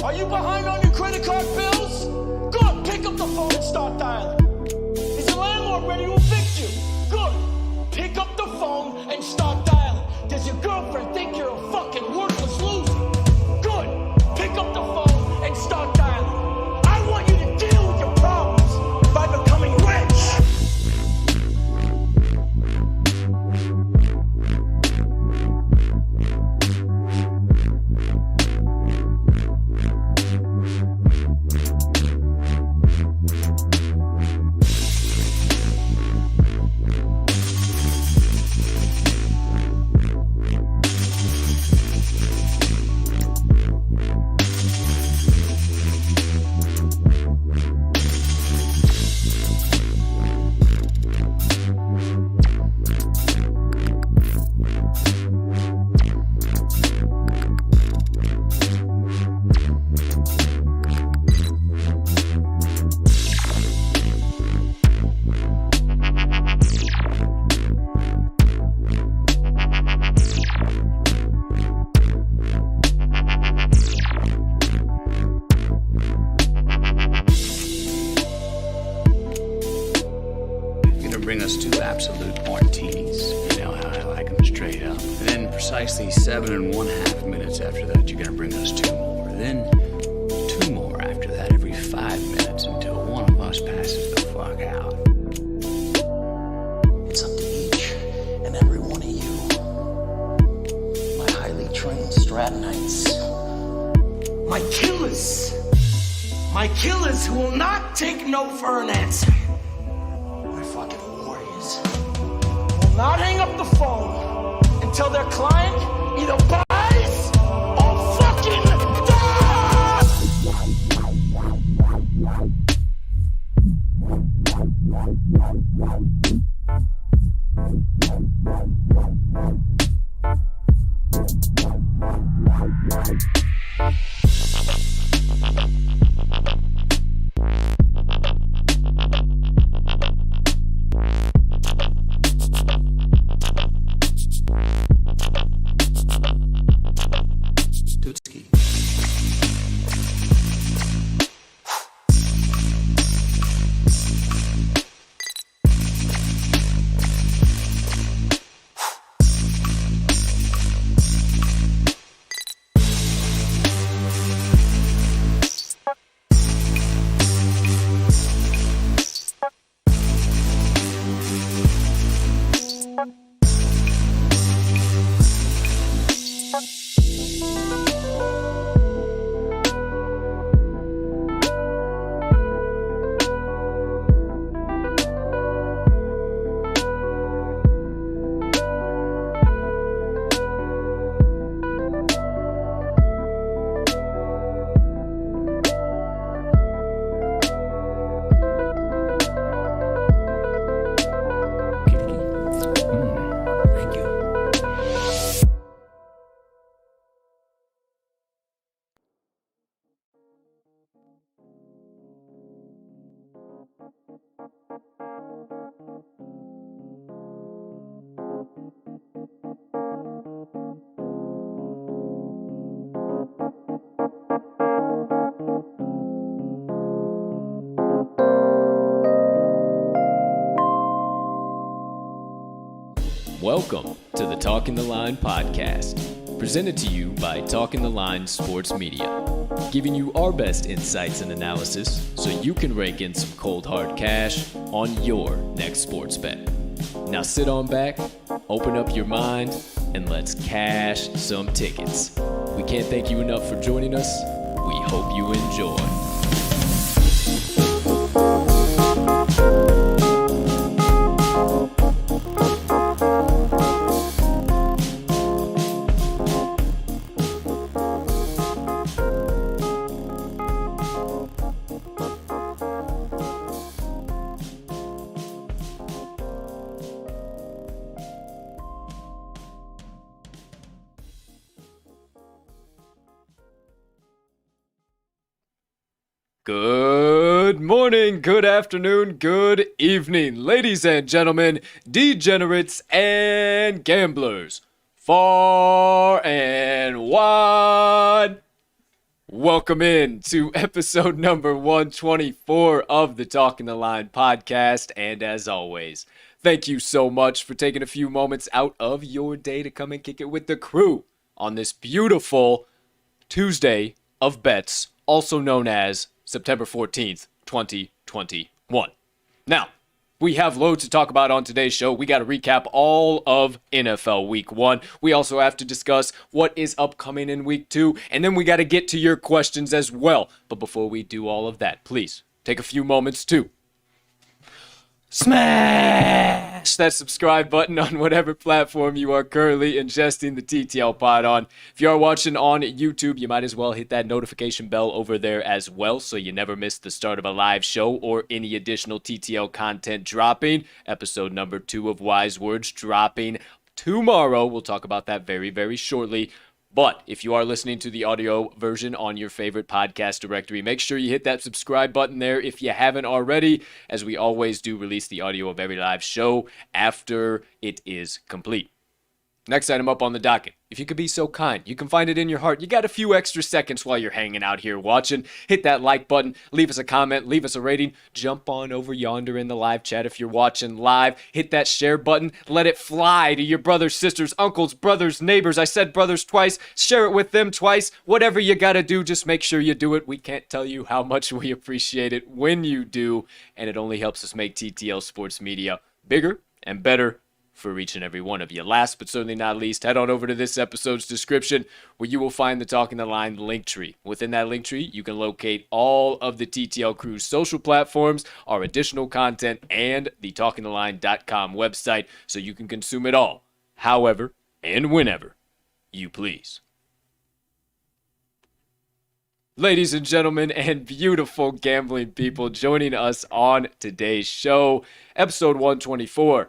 Are you behind on your credit card bills? Good, pick up the phone and start dialing. Is your landlord ready to evict you? Good, pick up the phone and start dialing. Does your girlfriend think you're a fucking worthless loser? Good, pick up the phone and start dialing. I want you to deal with your problems by becoming rich. Bring us two absolute martinis. You know how I like them, straight up. And then precisely 7.5 minutes after that, you're gonna bring us 2 more. Then 2 more after that every 5 minutes until one of us passes the fuck out. It's up to each and every one of you, my highly trained Stratonites, my killers who will not take no for an answer. Not hang up the phone until their client either buys or fucking dies! Welcome to the Talking the Line podcast, presented to you by Talking the Line Sports Media, giving you our best insights and analysis so you can rake in some cold hard cash on your next sports bet. Now sit on back, open up your mind, and let's cash some tickets. We can't thank you enough for joining us. We hope you enjoy. Good morning, good afternoon, good evening, ladies and gentlemen, degenerates and gamblers, far and wide. Welcome in to episode number 124 of the Talking the Line podcast, and as always, thank you so much for taking a few moments out of your day to come and kick it with the crew on this beautiful Tuesday of bets, also known as September 14th, 2021. Now, we have loads to talk about on today's show. We got to recap all of NFL Week 1. We also have to discuss what is upcoming in Week 2, and then we got to get to your questions as well. But before we do all of that, please take a few moments to smash that subscribe button on whatever platform you are currently ingesting the TTL Pod on. If you are watching on YouTube, you might as well hit that notification bell over there as well so you never miss the start of a live show or any additional TTL content dropping. Episode number 2 of Wise Words dropping tomorrow. We'll talk about that very, very shortly. But if you are listening to the audio version on your favorite podcast directory, make sure you hit that subscribe button there if you haven't already, as we always do release the audio of every live show after it is complete. Next item up on the docket. If you could be so kind, you can find it in your heart. You got a few extra seconds while you're hanging out here watching. Hit that like button, leave us a comment, leave us a rating. Jump on over yonder in the live chat if you're watching live. Hit that share button. Let it fly to your brothers, sisters, uncles, brothers, neighbors. I said brothers twice. Share it with them twice. Whatever you got to do, just make sure you do it. We can't tell you how much we appreciate it when you do. And it only helps us make TTL Sports Media bigger and better for each and every one of you. Last but certainly not least, head on over to this episode's description where you will find the Talking the Line link tree. Within that link tree, you can locate all of the TTL crew's social platforms, our additional content, and the talkingtheline.com website so you can consume it all, however and whenever you please. Ladies and gentlemen and beautiful gambling people joining us on today's show, episode 124.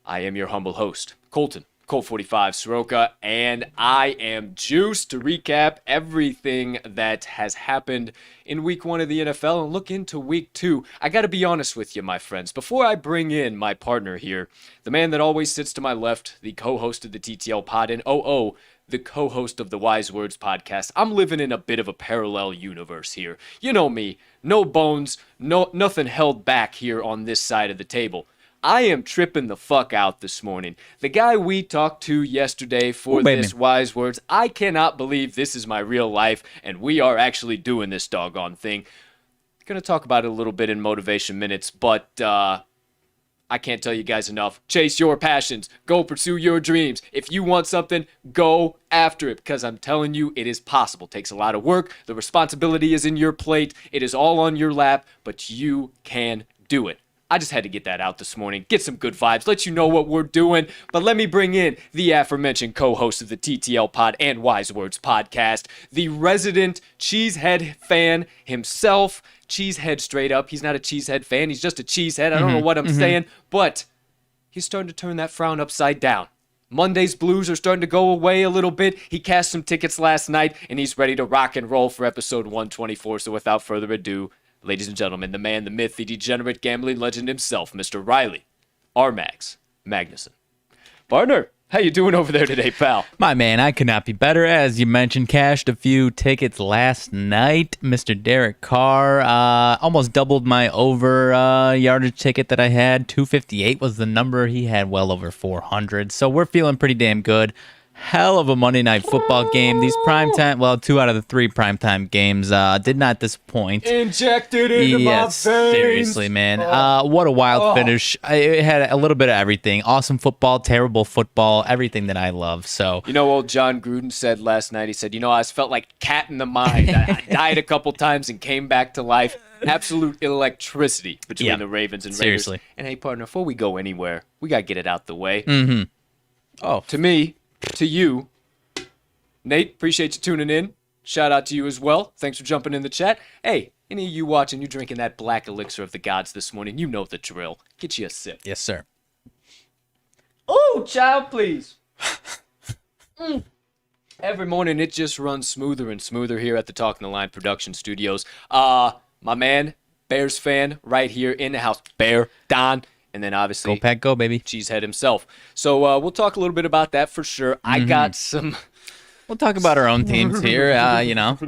I am your humble host, Colt 45 Soroka, and I am juiced to recap everything that has happened in Week 1 of the NFL and look into Week 2. I got to be honest with you, my friends. Before I bring in my partner here, the man that always sits to my left, the co-host of the TTL Pod, and the co-host of the Wise Words podcast, I'm living in a bit of a parallel universe here. You know me, no bones, nothing held back here on this side of the table. I am tripping the fuck out this morning. The guy we talked to yesterday for this Wise Words, I cannot believe this is my real life and we are actually doing this doggone thing. Gonna talk about it a little bit in Motivation Minutes, but I can't tell you guys enough. Chase your passions. Go pursue your dreams. If you want something, go after it, because I'm telling you, it is possible. It takes a lot of work. The responsibility is in your plate. It is all on your lap, but you can do it. I just had to get that out this morning, get some good vibes, let you know what we're doing. But let me bring in the aforementioned co-host of the TTL Pod and Wise Words podcast, the resident cheesehead fan himself. Cheesehead straight up. He's not a cheesehead fan. He's just a cheesehead. I don't know what I'm saying, but he's starting to turn that frown upside down. Monday's blues are starting to go away a little bit. He cashed some tickets last night, and he's ready to rock and roll for episode 124. So without further ado, ladies and gentlemen, the man, the myth, the degenerate gambling legend himself, Mr. Riley RMags Magnuson. Partner, how you doing over there today, pal? My man, I could not be better. As you mentioned, cashed a few tickets last night. Mr. Derek Carr almost doubled my over yardage ticket that I had. 258 was the number. He had well over 400. So we're feeling pretty damn good. Hell of a Monday Night Football game. These primetime, well, 2 out of the 3 primetime games did not disappoint. Injected into my veins. Seriously, man. What a wild finish. It had a little bit of everything. Awesome football, terrible football, everything that I love. So, you know, old John Gruden said last night, he said, I felt like cat in the mind. I died a couple times and came back to life. Absolute electricity between the Ravens and Raiders. Seriously. And hey, partner, before we go anywhere, we got to get it out the way. Mm-hmm. Oh, to me, to you, Nate, appreciate you tuning in. Shout out to you as well. Thanks for jumping in the chat. Hey, any of you watching, you drinking that black elixir of the gods this morning, you know the drill. Get you a sip. Yes, sir. Oh, child, please. Every morning, it just runs smoother and smoother here at the Talking the Line production studios. my man, Bears fan, right here in the house, Bear Don, and then obviously Go Pack, go, baby. Cheesehead himself. So we'll talk a little bit about that for sure. I got some... We'll talk about our own teams here,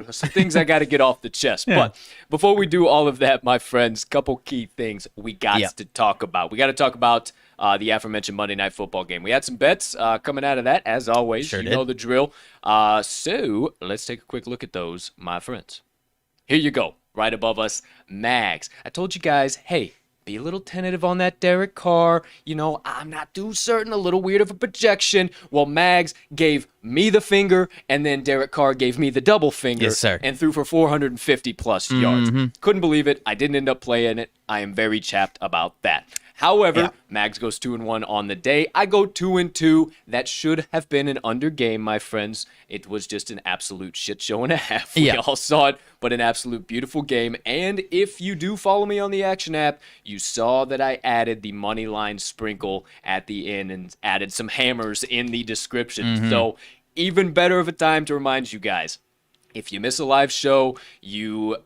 Some things I got to get off the chest. Yeah. But before we do all of that, my friends, couple key things we got Yeah. to talk about. We got to talk about the aforementioned Monday Night Football game. We had some bets coming out of that, as always. Sure you did. know the drill. So let's take a quick look at those, my friends. Here you go. Right above us, Mags. I told you guys, hey, be a little tentative on that Derek Carr. I'm not too certain, a little weird of a projection. Well, Mags gave me the finger, and then Derek Carr gave me the double finger. Yes, sir. And threw for 450-plus yards. Couldn't believe it. I didn't end up playing it. I am very chapped about that. However, Yeah. Mags goes 2-1 on the day. I go 2-2. That should have been an under game, my friends. It was just an absolute shit show and a half. We Yeah. all saw it, but an absolute beautiful game. And if you do follow me on the Action app, you saw that I added the money line sprinkle at the end and added some hammers in the description. So even better of a time to remind you guys, if you miss a live show, you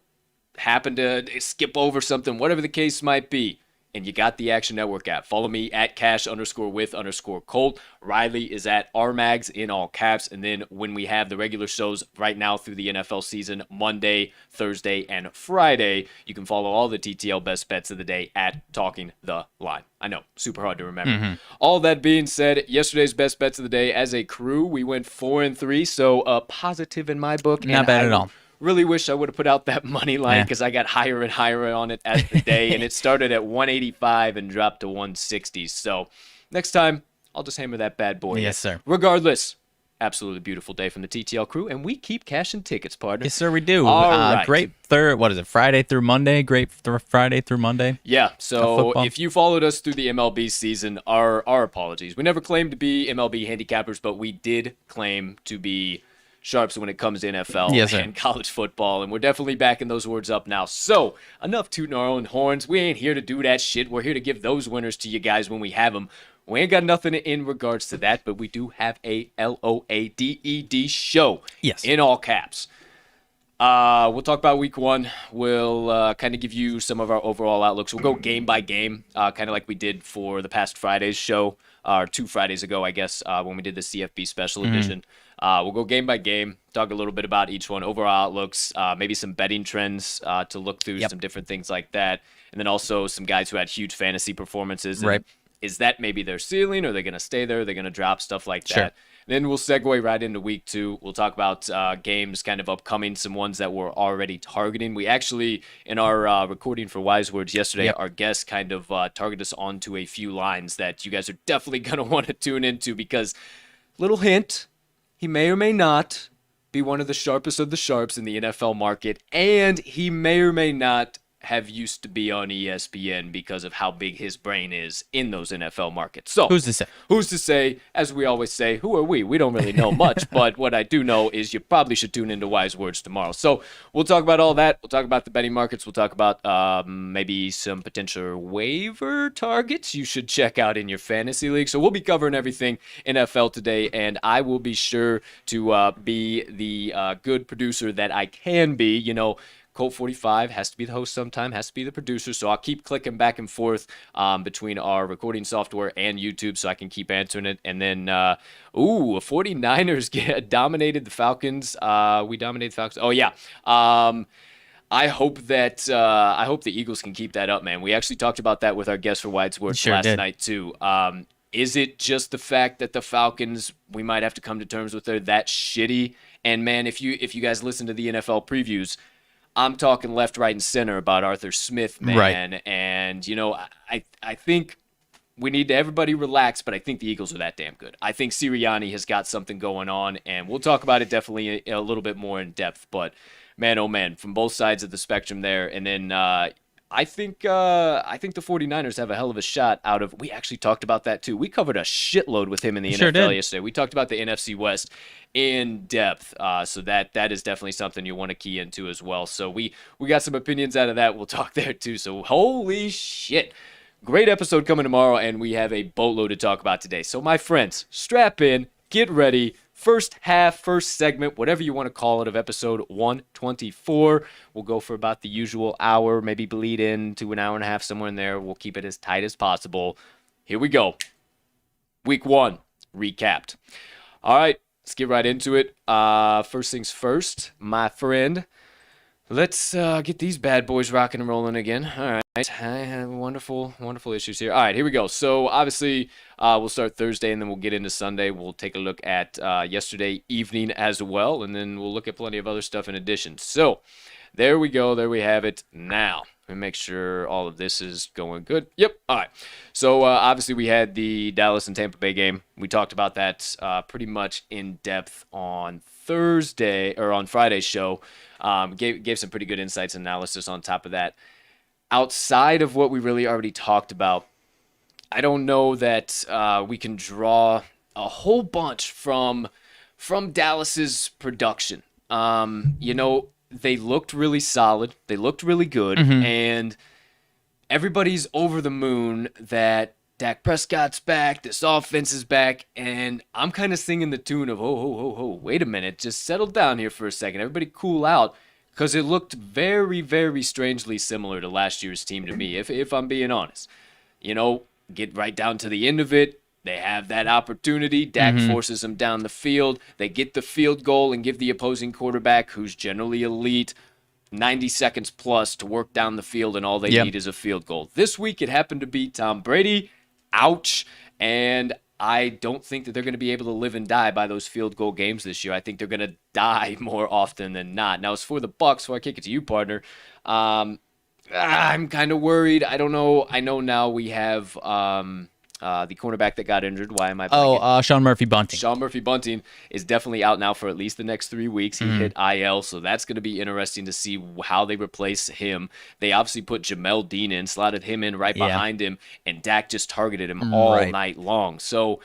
happen to skip over something, whatever the case might be, and you got the Action Network app, follow me at cash_with_Colt. Riley is at RMags in all caps. And then when we have the regular shows right now through the NFL season, Monday, Thursday, and Friday, you can follow all the TTL best bets of the day at Talking the Line. I know, super hard to remember. All that being said, yesterday's best bets of the day as a crew, we went 4-3, so positive in my book. Not and bad I at all. Really wish I would have put out that money line Yeah. because I got higher and higher on it as the day, and it started at 185 and dropped to 160. So next time, I'll just hammer that bad boy. Yes, sir. Regardless, absolutely beautiful day from the TTL crew, and we keep cashing tickets, partner. Yes, sir, we do. All right. Great Friday through Monday? Friday through Monday? Yeah, Of so football. if you followed us through the MLB season, our apologies. We never claimed to be MLB handicappers, but we did claim to be sharps when it comes to NFL Yes, sir. and college football, and we're definitely backing those words up now. So, enough tooting our own horns. We ain't here to do that shit. We're here to give those winners to you guys when we have them. We ain't got nothing in regards to that, but we do have a LOADED show. Yes. In all caps. We'll talk about week one. We'll kind of give you some of our overall outlooks. We'll go game by game, kind of like we did for the past Friday's show, or 2 Fridays ago, I guess, when we did the CFB special edition. We'll go game by game, talk a little bit about each one, overall outlooks, maybe some betting trends to look through, some different things like that. And then also some guys who had huge fantasy performances. And Right. Is that maybe their ceiling? Are they going to stay there? Are they going to drop stuff like that? Sure. Then we'll segue right into week 2. We'll talk about games kind of upcoming, some ones that we're already targeting. We actually, in our recording for Wise Words yesterday, Yep. our guest kind of targeted us onto a few lines that you guys are definitely going to want to tune into because, little hint, he may or may not be one of the sharpest of the sharps in the NFL market, and he may or may not have used to be on ESPN because of how big his brain is in those NFL markets. So Who's to say? Who's to say? As we always say, who are we? We don't really know much, but what I do know is you probably should tune into Wise Words tomorrow. So we'll talk about all that. We'll talk about the betting markets. We'll talk about maybe some potential waiver targets you should check out in your fantasy league. So we'll be covering everything NFL today, and I will be sure to be the good producer that I can be. Colt 45 has to be the host sometime, has to be the producer, so I'll keep clicking back and forth between our recording software and YouTube so I can keep answering it. And then, 49ers dominated the Falcons. We dominated the Falcons. Oh, yeah. I hope the Eagles can keep that up, man. We actually talked about that with our guest for Wide Sports Sure last did. night, too. Is it just the fact that the Falcons, we might have to come to terms with, they're that shitty? And, man, if you guys listen to the NFL previews, I'm talking left, right, and center about Arthur Smith, man. Right. And, I think we need to everybody relax, but I think the Eagles are that damn good. I think Sirianni has got something going on, and we'll talk about it definitely a little bit more in depth. But, man, oh, man, from both sides of the spectrum there. And then I think the 49ers have a hell of a shot out of – we actually talked about that, too. We covered a shitload with him in the Sure NFL did. yesterday. We talked about the NFC West in depth, so that is definitely something you want to key into as well. So we got some opinions out of that. We'll talk there too. So holy shit, great episode coming tomorrow, and we have a boatload to talk about today. So my friends, strap in, get ready first half, first segment, whatever you want to call it, of episode 124. We'll go for about the usual hour, maybe bleed into an hour and a half, somewhere in there. We'll keep it as tight as possible. Here we go. Week 1, recapped. All right, let's get right into it. First things first, my friend. Let's get these bad boys rocking and rolling again. All right. I have wonderful issues here. All right, here we go. So, obviously, we'll start Thursday, and then we'll get into Sunday. We'll take a look at yesterday evening as well, and then we'll look at plenty of other stuff in addition. So, there we go. There we have it. Now, let me make sure all of this is going good. Yep. All right. So, obviously, we had the Dallas and Tampa Bay game. We talked about that pretty much in depth on Friday's show. Gave some pretty good insights and analysis on top of that. Outside of what we really already talked about, I don't know that we can draw a whole bunch from Dallas's production. They looked really solid. They looked really good. And everybody's over the moon that Dak Prescott's back, this offense is back, and I'm kind of singing the tune of, wait a minute, just settle down here for a second. Everybody cool out, because it looked very, very strangely similar to last year's team to me, if I'm being honest. Get right down to the end of it. They have that opportunity. Dak forces them down the field. They get the field goal and give the opposing quarterback, who's generally elite, 90 seconds plus to work down the field, and all they need is a field goal. This week, it happened to be Tom Brady. Ouch. And I don't think that they're going to be able to live and die by those field goal games this year. I think they're going to die more often than not. Now, as for the Bucs, before I kick it to you, partner, I'm kind of worried. I don't know. I know now we have the cornerback that got injured. Why am I? Sean Murphy-Bunting. Sean Murphy-Bunting is definitely out now for at least the next 3 weeks. He hit IL, so that's going to be interesting to see how they replace him. They obviously put Jamel Dean in, slotted him in right behind him, and Dak just targeted him all night long. So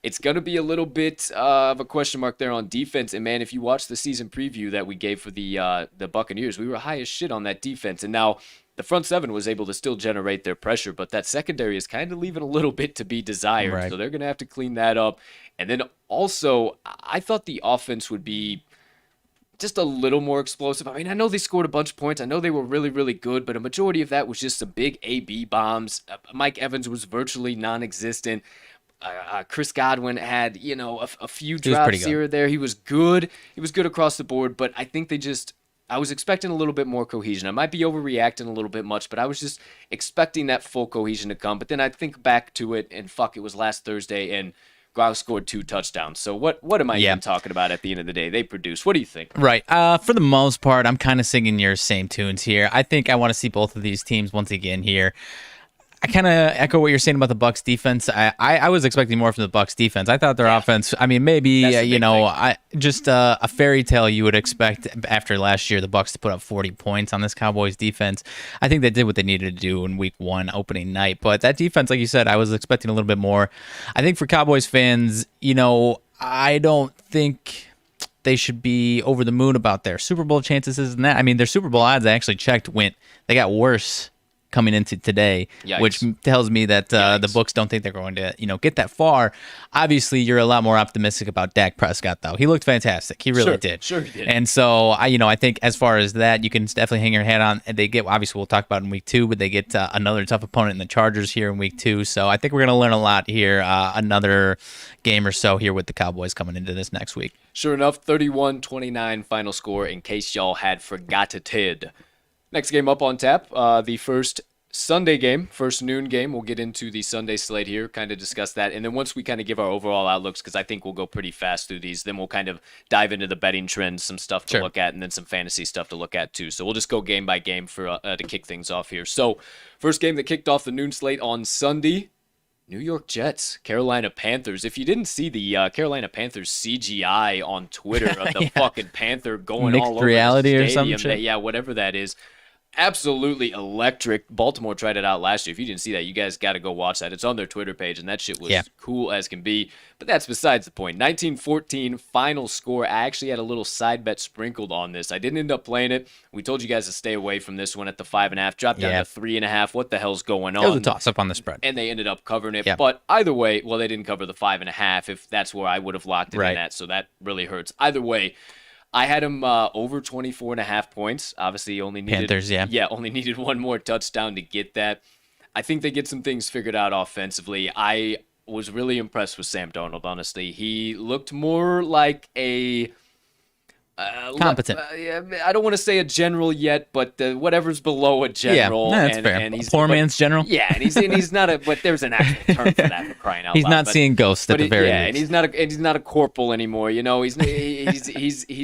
it's going to be a little bit of a question mark there on defense. And, man, if you watch the season preview that we gave for the Buccaneers, we were high as shit on that defense. And now the front seven was able to still generate their pressure, but that secondary is kind of leaving a little bit to be desired. Right. So they're going to have to clean that up. And then also, I thought the offense would be just a little more explosive. I mean, I know they scored a bunch of points. I know they were really, really good, but a majority of that was just some big AB bombs. Mike Evans was virtually non-existent. Chris Godwin had, a few drops here or there. He was good. He was good across the board, but I think I was expecting a little bit more cohesion. I might be overreacting a little bit much, but I was just expecting that full cohesion to come. But then I think back to it, and it was last Thursday, and Gronk scored 2 touchdowns. So what am I even talking about at the end of the day? They produce. What do you think? Right. For the most part, I'm kind of singing your same tunes here. I think I want to see both of these teams once again here. I kind of echo what you're saying about the Bucs defense. I was expecting more from the Bucs defense. I thought their offense, I mean, maybe, just a fairy tale you would expect after last year, the Bucs to put up 40 points on this Cowboys defense. I think they did what they needed to do in week 1 opening night. But that defense, like you said, I was expecting a little bit more. I think for Cowboys fans, I don't think they should be over the moon about their Super Bowl chances. Isn't that? I mean, their Super Bowl odds I actually checked they got worse coming into today. Yikes. Which tells me that the books don't think they're going to, get that far. Obviously, you're a lot more optimistic about Dak Prescott, though. He looked fantastic. He really did. Sure he did. And so, I think as far as that, you can definitely hang your hat on. They get, obviously, we'll talk about in week 2, but they get another tough opponent in the Chargers here in week 2. So I think we're going to learn a lot here, another game or so here with the Cowboys coming into this next week. Sure enough, 31-29 final score in case y'all had forgotten it. Next game up on tap, the first Sunday game, first noon game. We'll get into the Sunday slate here, kind of discuss that. And then once we kind of give our overall outlooks, because I think we'll go pretty fast through these, then we'll kind of dive into the betting trends, some stuff to look at, and then some fantasy stuff to look at too. So we'll just go game by game for to kick things off here. So first game that kicked off the noon slate on Sunday, New York Jets, Carolina Panthers. If you didn't see the Carolina Panthers CGI on Twitter of the fucking Panther going mixed all over reality the stadium, or some shit. Whatever that is. absolutely electric. Baltimore tried it out last year. If you didn't see that, you guys got to go watch that. It's on their Twitter page, and that shit was cool as can be. But that's besides the point. 19-14 final score. I actually had a little side bet sprinkled on this. I didn't end up playing it. We told you guys to stay away from this one at the 5.5. Dropped down to 3.5. What the hell's going on? It was a toss-up on the spread. And they ended up covering it. But either way, well, they didn't cover the 5.5 if that's where I would have locked it in at. So that really hurts. Either way, I had him over 24.5 points. Obviously, only needed Panthers, only needed one more touchdown to get that. I think they get some things figured out offensively. I was really impressed with Sam Darnold, honestly. He looked more like a competent. I don't want to say a general yet, but whatever's below a general. Yeah, that's fair. And he's a poor man's general. Yeah, and he's not a. But there's an actual term for that, for crying out loud. He's not seeing ghosts at the very least. And he's not a corporal anymore. You know, he's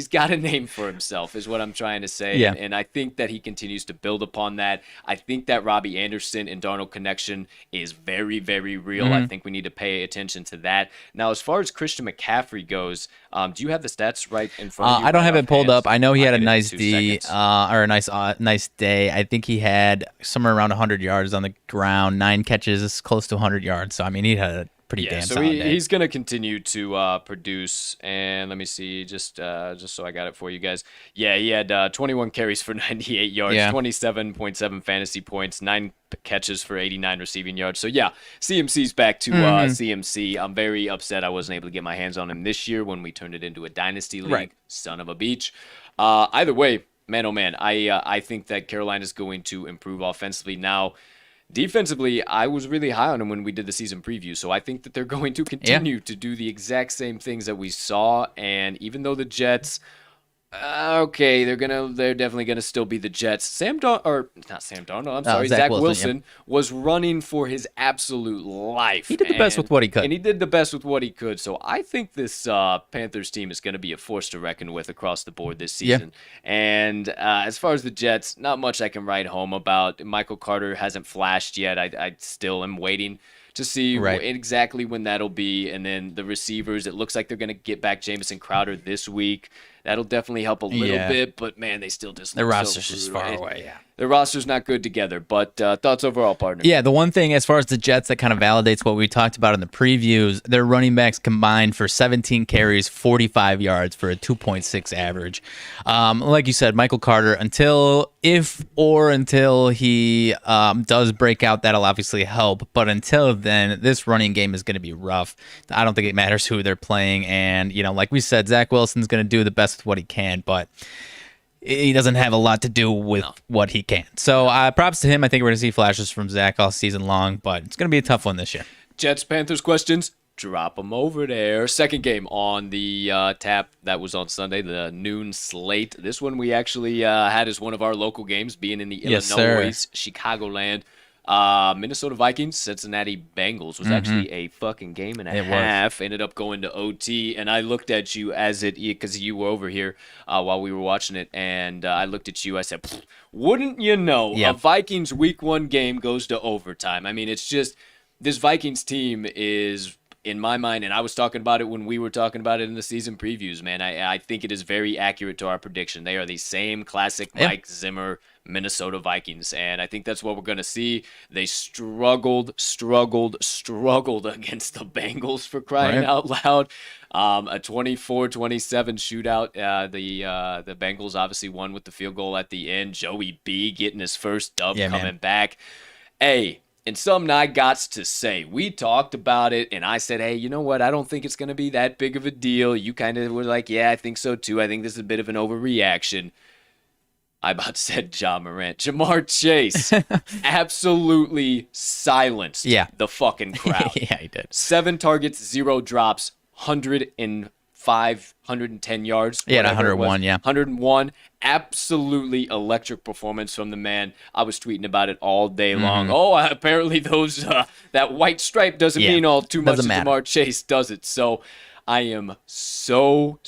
got a name for himself, is what I'm trying to say. Yeah. And I think that he continues to build upon that. I think that Robbie Anderson and Darnold connection is very, very real. I think we need to pay attention to that. Now, as far as Christian McCaffrey goes, do you have the stats right in front of you? I don't have it pulled up. I know he had a nice D, or a nice day. I think he had somewhere around 100 yards on the ground, 9 catches, close to 100 yards. So I mean, he had a pretty damn solid day. He's going to continue to produce. And let me see, just so I got it for you guys. Yeah, he had 21 carries for 98 yards, 27.7 fantasy points, 9 catches for 89 receiving yards. So yeah, CMC's back to CMC. I'm very upset I wasn't able to get my hands on him this year when we turned it into a dynasty league. Right. Son of a beach. Either way, man, oh man, I think that Carolina's going to improve offensively. Now, defensively, I was really high on them when we did the season preview, so I think that they're going to continue to do the exact same things that we saw. And even though the Jets, they're definitely gonna still be the Jets. Zach Wilson was running for his absolute life. He did the best with what he could. And he did the best with what he could. So I think this Panthers team is going to be a force to reckon with across the board this season. Yeah. And as far as the Jets, not much I can write home about. Michael Carter hasn't flashed yet. I still am waiting to see exactly when that'll be. And then the receivers, it looks like they're going to get back Jamison Crowder this week. That'll definitely help a little bit, but man, they still just their roster's just far away. Yeah, their roster's not good together. But thoughts overall, partner? Yeah, the one thing as far as the Jets that kind of validates what we talked about in the previews, their running backs combined for 17 carries, 45 yards for a 2.6 average. Like you said, Michael Carter, until he does break out, that'll obviously help. But until then, this running game is going to be rough. I don't think it matters who they're playing, and like we said, Zach Wilson's going to do the best with what he can, but he doesn't have a lot to do with what he can. So props to him. I think we're going to see flashes from Zach all season long, but it's going to be a tough one this year. Jets, Panthers questions, drop them over there. Second game on the tap, that was on Sunday, the noon slate. This one we actually had as one of our local games, being in the Illinois, Chicagoland. Minnesota Vikings, Cincinnati Bengals was actually a fucking game and a half. Ended up going to OT, and I looked at you because you were over here while we were watching it, and I looked at you. I said, "Wouldn't you know? A Vikings Week 1 game goes to overtime." I mean, it's just this Vikings team is, in my mind, and I was talking about it when we were talking about it in the season previews. Man, I think it is very accurate to our prediction. They are the same classic Mike Zimmer Minnesota Vikings, and I think that's what we're going to see. They struggled against the Bengals, for crying out loud. A 24-27 shootout. The Bengals obviously won with the field goal at the end. Joey B getting his first dub coming back. Hey, and something I got to say, we talked about it, and I said, hey, you know what? I don't think it's going to be that big of a deal. You kind of were like, yeah, I think so too. I think this is a bit of an overreaction. I about said Ja Morant. Jamar Chase absolutely silenced the fucking crowd. Yeah, he did. 7 targets, 0 drops, 105, 110 yards. Yeah, 101, 101. Absolutely electric performance from the man. I was tweeting about it all day long. Apparently that white stripe doesn't mean all too much to Jamar Chase, does it? So I am so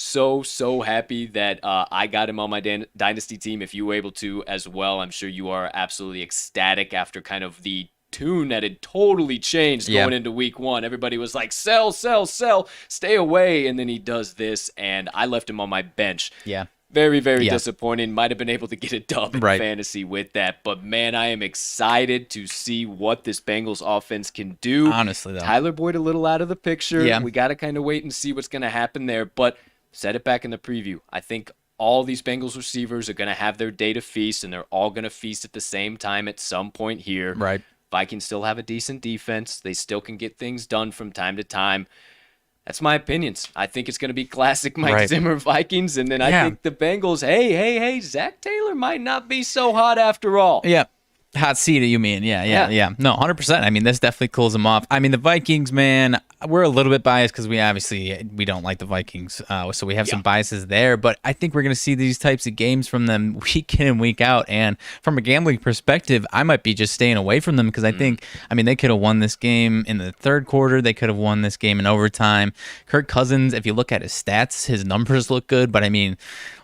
happy that I got him on my dynasty team. If you were able to as well, I'm sure you are absolutely ecstatic after kind of the tune that had totally changed going into week 1. Everybody was like, sell, stay away. And then he does this, and I left him on my bench. Yeah. Very, very Yeah. disappointing. Might have been able to get a dub in Right. fantasy with that. But, man, I am excited to see what this Bengals offense can do. Honestly, though. Tyler Boyd a little out of the picture. Yeah. We got to kind of wait and see what's going to happen there. But said it back in the preview. I think all these Bengals receivers are going to have their day to feast, and they're all going to feast at the same time at some point here. Right. Vikings still have a decent defense. They still can get things done from time to time. That's my opinions. I think it's going to be classic Mike Right. Zimmer Vikings, and then I Yeah. think the Bengals, hey, Zach Taylor might not be so hot after all. Yeah. Hot seat, you mean? Yeah. No, 100%. I mean, this definitely cools them off. I mean, the Vikings, man, we're a little bit biased because we don't like the Vikings, so we have some biases there. But I think we're going to see these types of games from them week in and week out. And from a gambling perspective, I might be just staying away from them because I think, I mean, they could have won this game in the third quarter. They could have won this game in overtime. Kirk Cousins, if you look at his stats, his numbers look good. But I mean,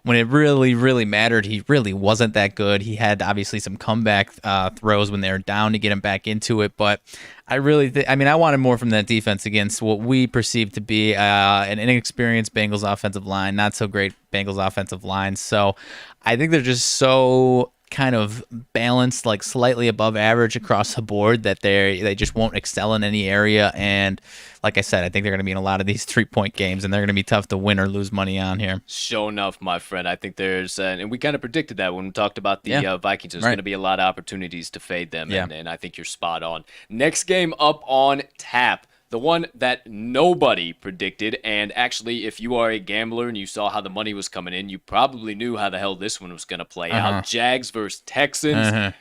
when it really, really mattered, he really wasn't that good. He had obviously some comeback throws when they were down to get him back into it. But I really I wanted more from that defense against what we perceive to be an inexperienced Bengals offensive line, not so great Bengals offensive line. So I think they're just so kind of balanced, like slightly above average across the board, that they just won't excel in any area. And like I said, I think they're going to be in a lot of these 3-point games, and they're going to be tough to win or lose money on here. Sure enough, my friend. I think there's, and we kind of predicted that when we talked about the Vikings. There's going to be a lot of opportunities to fade them, and I think you're spot on. Next game up on tap, the one that nobody predicted, and actually, if you are a gambler and you saw how the money was coming in, you probably knew how the hell this one was going to play out. Jags versus Texans.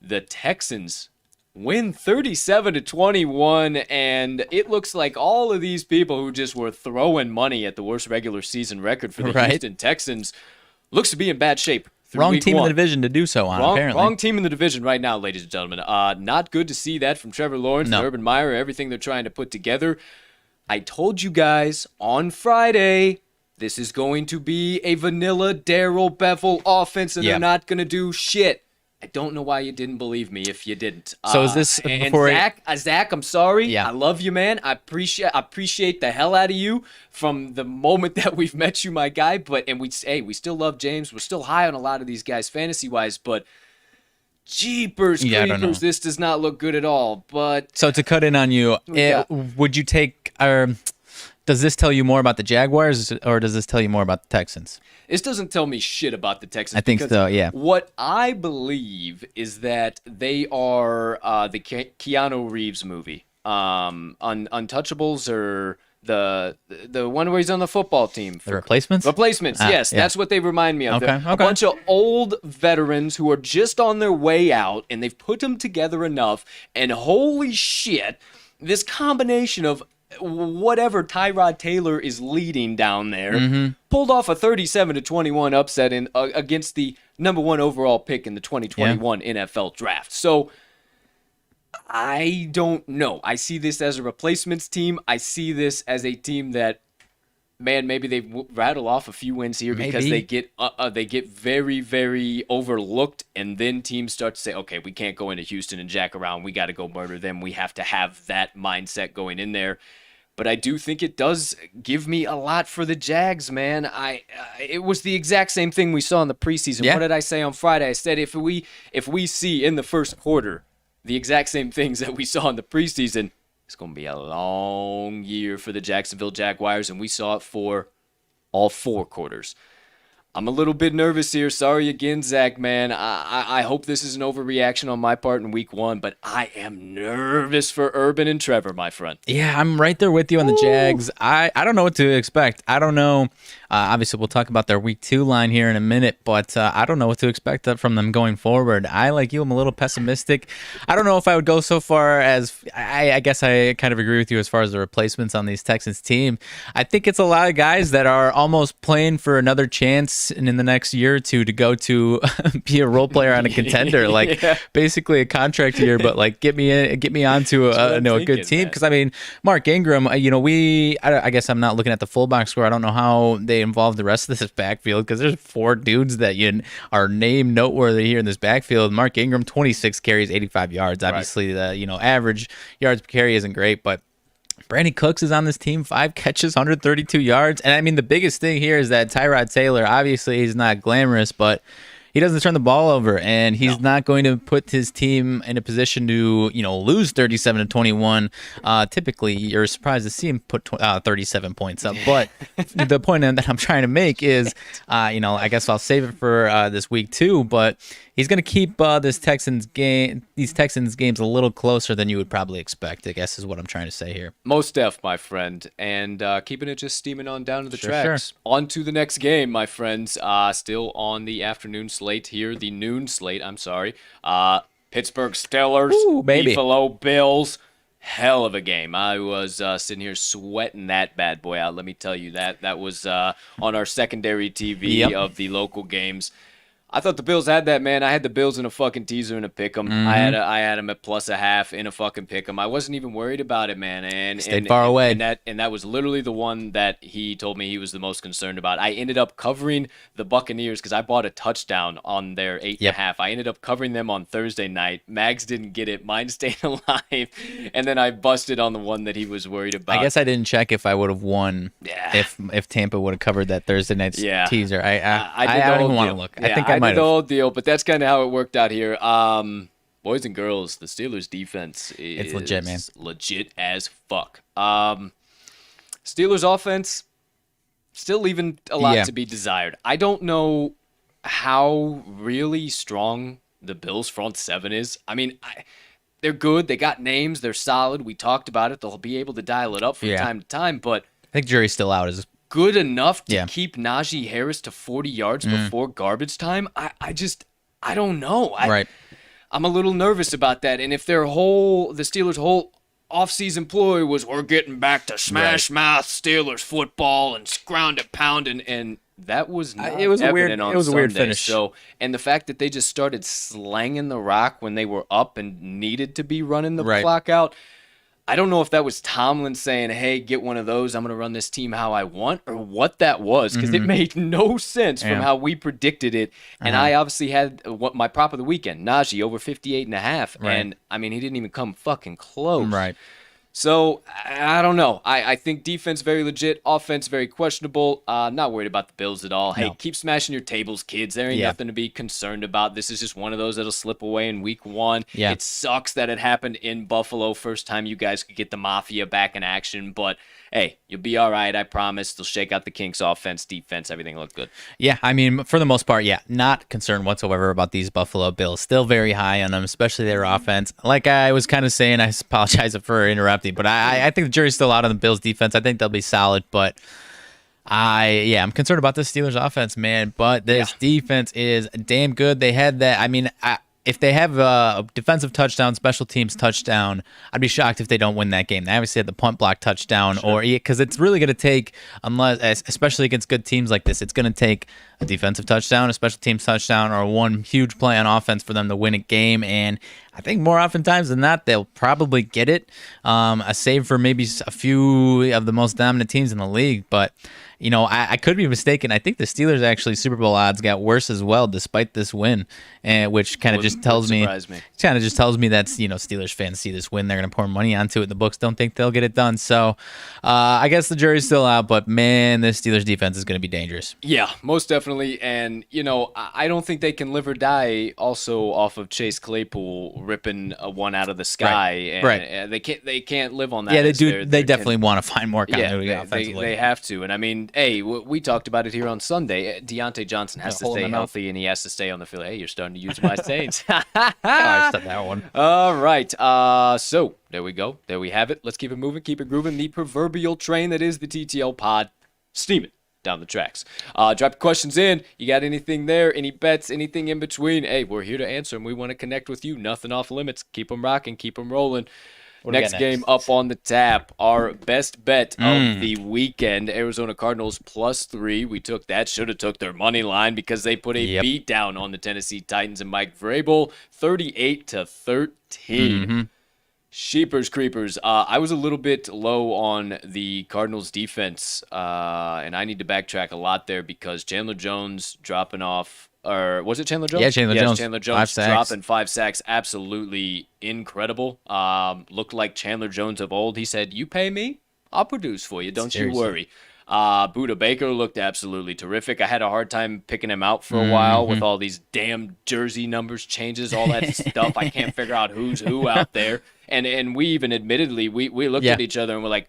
The Texans win 37-21, and it looks like all of these people who just were throwing money at the worst regular season record for the Houston Texans looks to be in bad shape. Wrong team in the division to do so on, apparently. Wrong team in the division right now, ladies and gentlemen. Not good to see that from Trevor Lawrence and Urban Meyer, everything they're trying to put together. I told you guys on Friday, this is going to be a vanilla Darrell Bevell offense, and they're not going to do shit. I don't know why you didn't believe me if you didn't. So is this before Zach, I'm sorry. Yeah. I love you, man. I appreciate the hell out of you from the moment that we've met you, my guy. We still love James. We're still high on a lot of these guys fantasy wise, but jeepers creepers, this does not look good at all. But so to cut in on you, would you take does this tell you more about the Jaguars, or does this tell you more about the Texans? This doesn't tell me shit about the Texans. I think so, yeah. What I believe is that they are the Keanu Reeves movie, Untouchables, or the one where he's on the football team. The Replacements? Replacements, yes. That's what they remind me of. Okay. A bunch of old veterans who are just on their way out, and they've put them together enough, and holy shit, this combination of whatever Tyrod Taylor is leading down there, pulled off a 37-21 upset against the number 1 overall pick in the 2021 NFL draft. So I don't know. I see this as a replacements team. I see this as a team that, man, maybe they rattle off a few wins here because they get very, very overlooked, and then teams start to say, okay, we can't go into Houston and jack around. We got to go murder them. We have to have that mindset going in there. But I do think it does give me a lot for the Jags, man. It was the exact same thing we saw in the preseason. What did I say on Friday? I said if we see in the first quarter the exact same things that we saw in the preseason, it's going to be a long year for the Jacksonville Jaguars, and we saw it for all 4 quarters. I'm a little bit nervous here. Sorry again, Zach, man. I hope this is an overreaction on my part in week 1, but I am nervous for Urban and Trevor, my friend. Yeah, I'm right there with you on the Jags. I don't know what to expect. I don't know. Obviously, we'll talk about their week 2 line here in a minute, but I don't know what to expect from them going forward. I, like you, I'm a little pessimistic. I don't know if I would go so far as I guess I kind of agree with you as far as the replacements on these Texans team. I think it's a lot of guys that are almost playing for another chance and in the next year or two to go to be a role player on a contender, basically a contract year, but like get me onto a good team. Because I mean, Mark Ingram, I guess I'm not looking at the full box score. I don't know how they involve the rest of this backfield because there's 4 dudes that are named noteworthy here in this backfield. Mark Ingram, 26 carries, 85 yards. Obviously, the average yards per carry isn't great, but Brandon Cooks is on this team, 5 catches, 132 yards. And I mean, the biggest thing here is that Tyrod Taylor, obviously he's not glamorous, but he doesn't turn the ball over, and he's not going to put his team in a position to, lose 37-21. Typically, you're surprised to see him put 37 points up. But the point that I'm trying to make is, I guess I'll save it for this week too. But he's going to keep these Texans games a little closer than you would probably expect, I guess is what I'm trying to say here. Most def, my friend, and keeping it just steaming on down to the tracks. Sure. On to the next game, my friends. Still on the afternoon slate here, the noon slate, I'm sorry. Pittsburgh Steelers, Ooh, baby. Buffalo Bills. Hell of a game. I was sitting here sweating that bad boy out. Let me tell you that. That was on our secondary TV of the local games. I thought the Bills had that, man. I had the Bills in a fucking teaser and a pick'em. I had them at +0.5 in a fucking pick'em. I wasn't even worried about it, man. And stayed far away. And that was literally the one that he told me he was the most concerned about. I ended up covering the Buccaneers because I bought a touchdown on their 8.5. I ended up covering them on Thursday night. Mags didn't get it. Mine stayed alive. And then I busted on the one that he was worried about. I guess I didn't check if I would have won if Tampa would have covered that Thursday night teaser. I don't even want to look. I think I might have. The whole deal, but that's kind of how it worked out here. Boys and girls, the Steelers defense is legit, man. Legit as fuck. Steelers offense still leaving a lot to be desired. I don't know how really strong the Bills front seven is. I mean, they're good. They got names. They're solid. We talked about it. They'll be able to dial it up from time to time, but I think jury's still out. Is good enough to keep Najee Harris to 40 yards before garbage time? I don't know. I'm a little nervous about that. And if the Steelers' whole offseason ploy was we're getting back to smash mouth Steelers football and ground and pound and that was not it was a weird Sunday. finish. So, and the fact that they just started slanging the rock when they were up and needed to be running the clock out. I don't know if that was Tomlin saying, hey, get one of those. I'm going to run this team how I want, or what that was, because it made no sense from how we predicted it. And I obviously had my prop of the weekend, Najee, over 58.5. And, I mean, he didn't even come fucking close. Right. So, I don't know. I think defense very legit, offense very questionable. Not worried about the Bills at all. Hey, keep smashing your tables, kids. There ain't nothing to be concerned about. This is just one of those that'll slip away in week 1. Yeah. It sucks that it happened in Buffalo. First time you guys could get the Mafia back in action. But, hey, you'll be all right, I promise. They'll shake out the Kinks offense, defense, everything will look good. Yeah, I mean, for the most part, not concerned whatsoever about these Buffalo Bills. Still very high on them, especially their offense. Like I was kind of saying, I apologize for interrupting, but I think the jury's still out on the Bills defense. I think they'll be solid, but I'm concerned about the Steelers offense, man. But this defense is damn good. They had that. I mean, if they have a defensive touchdown, special teams touchdown, I'd be shocked if they don't win that game. They obviously had the punt block touchdown, because it's really going to take, especially against good teams like this, it's going to take a defensive touchdown, a special teams touchdown, or one huge play on offense for them to win a game. And I think more oftentimes than not, they'll probably get it. A save for maybe a few of the most dominant teams in the league, but I could be mistaken. I think the Steelers actually Super Bowl odds got worse as well, despite this win, which kind of just tells me that Steelers fans see this win, they're going to pour money onto it. The books don't think they'll get it done. So I guess the jury's still out, but man, this Steelers defense is going to be dangerous. Yeah, most definitely. And I don't think they can live or die also off of Chase Claypool ripping one out of the sky. And they can't live on that. Yeah, they do. They definitely want to find more continuity offensively. They have to. And I mean, hey, we talked about it here on Sunday. Deontay Johnson has to stay healthy, and he has to stay on the field. Hey, you're starting to use my Saints. I said that one. All right. So there we go. There we have it. Let's keep it moving, keep it grooving. The proverbial train that is the TTL Pod. Steam it down the tracks. Drop questions in. You got anything there? Any bets? Anything in between? Hey, we're here to answer them. We want to connect with you. Nothing off limits. Keep them rocking. Keep them rolling. Next game up on the tap, our best bet of the weekend, Arizona Cardinals +3. We took that. Should have took their money line because they put a beat down on the Tennessee Titans and Mike Vrabel, 38-13. Sheepers creepers. I was a little bit low on the Cardinals defense, and I need to backtrack a lot there because Chandler Jones dropping off or was it Chandler Jones? Yeah, Chandler Jones. Chandler 5 Jones sacks. dropping 5 sacks. Absolutely incredible. Looked like Chandler Jones of old. He said, "You pay me, I'll produce for you. Don't Seriously. you worry." Buda Baker looked absolutely terrific. I had a hard time picking him out for a while with all these damn jersey numbers changes, all that stuff. I can't figure out who's who out there. And we even admittedly, we looked at each other and we're like,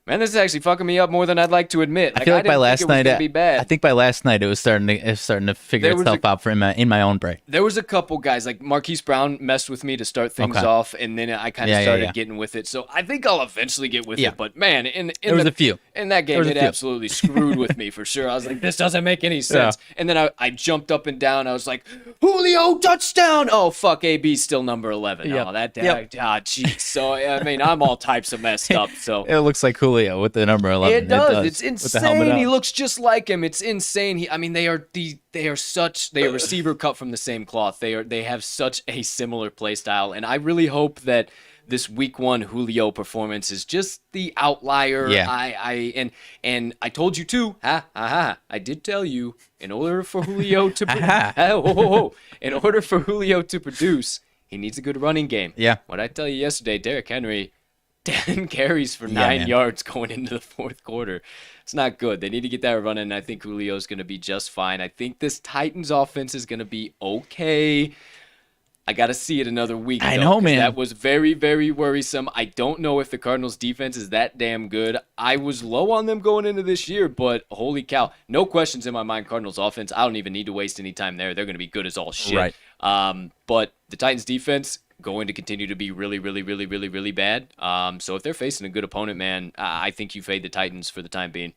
man, this is actually fucking me up more than I'd like to admit. I feel like by last night, be bad. I think by last night it was starting to figure itself out for in my own brain. There was a couple guys like Marquise Brown messed with me to start things off, and then I kind of started getting with it. So I think I'll eventually get with it. But man, there was a few in that game. It absolutely screwed with me for sure. I was like, this doesn't make any sense. Yeah. And then I jumped up and down. I was like, Julio touchdown! Oh fuck, AB's still number 11. Oh, jeez. So I mean, I'm all types of messed up. So it looks like Julio with the number 11. It does. It's insane. He looks just like him. It's insane. They are receiver cut from the same cloth. They have such a similar play style, and I really hope that this week 1 Julio performance is just the outlier. Yeah. And I told you too. I did tell you, in order for Julio to in order for Julio to produce, he needs a good running game. Yeah. What I tell you yesterday, Derrick Henry, 10 carries for 9 yards going into the fourth quarter. It's not good. They need to get that running, and I think Julio's going to be just fine. I think this Titans offense is going to be okay. I got to see it another week. I know, man. That was very, very worrisome. I don't know if the Cardinals' defense is that damn good. I was low on them going into this year, but holy cow. No questions in my mind, Cardinals' offense. I don't even need to waste any time there. They're going to be good as all shit. Right. But the Titans' defense going to continue to be really, really, really, really, really bad. So if they're facing a good opponent, man, I think you fade the Titans for the time being.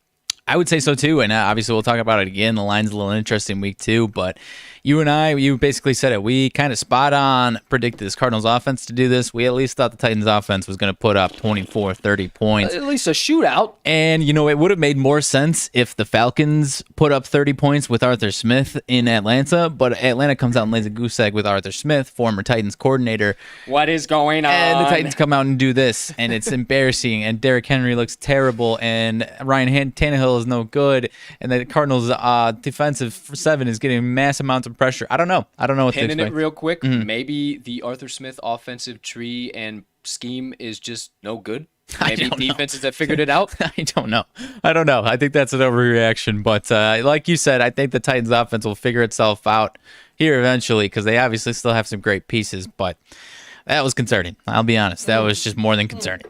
I would say so too, and obviously we'll talk about it again. The line's a little interesting week 2, but you basically said it. We kind of spot on predicted this Cardinals offense to do this. We at least thought the Titans offense was going to put up 24, 30 points. At least a shootout. And, it would have made more sense if the Falcons put up 30 points with Arthur Smith in Atlanta, but Atlanta comes out and lays a goose egg with Arthur Smith, former Titans coordinator. What is going on? And the Titans come out and do this, and it's embarrassing, and Derrick Henry looks terrible, and Ryan Tannehill is no good, and the Cardinals' defensive 7 is getting mass amounts of pressure. I don't know what to expect. Pinning it real quick, maybe the Arthur Smith offensive tree and scheme is just no good. Maybe defenses have figured it out. I don't know. I think that's an overreaction, but like you said, I think the Titans offense will figure itself out here eventually because they obviously still have some great pieces, but that was concerning. I'll be honest. That was just more than concerning.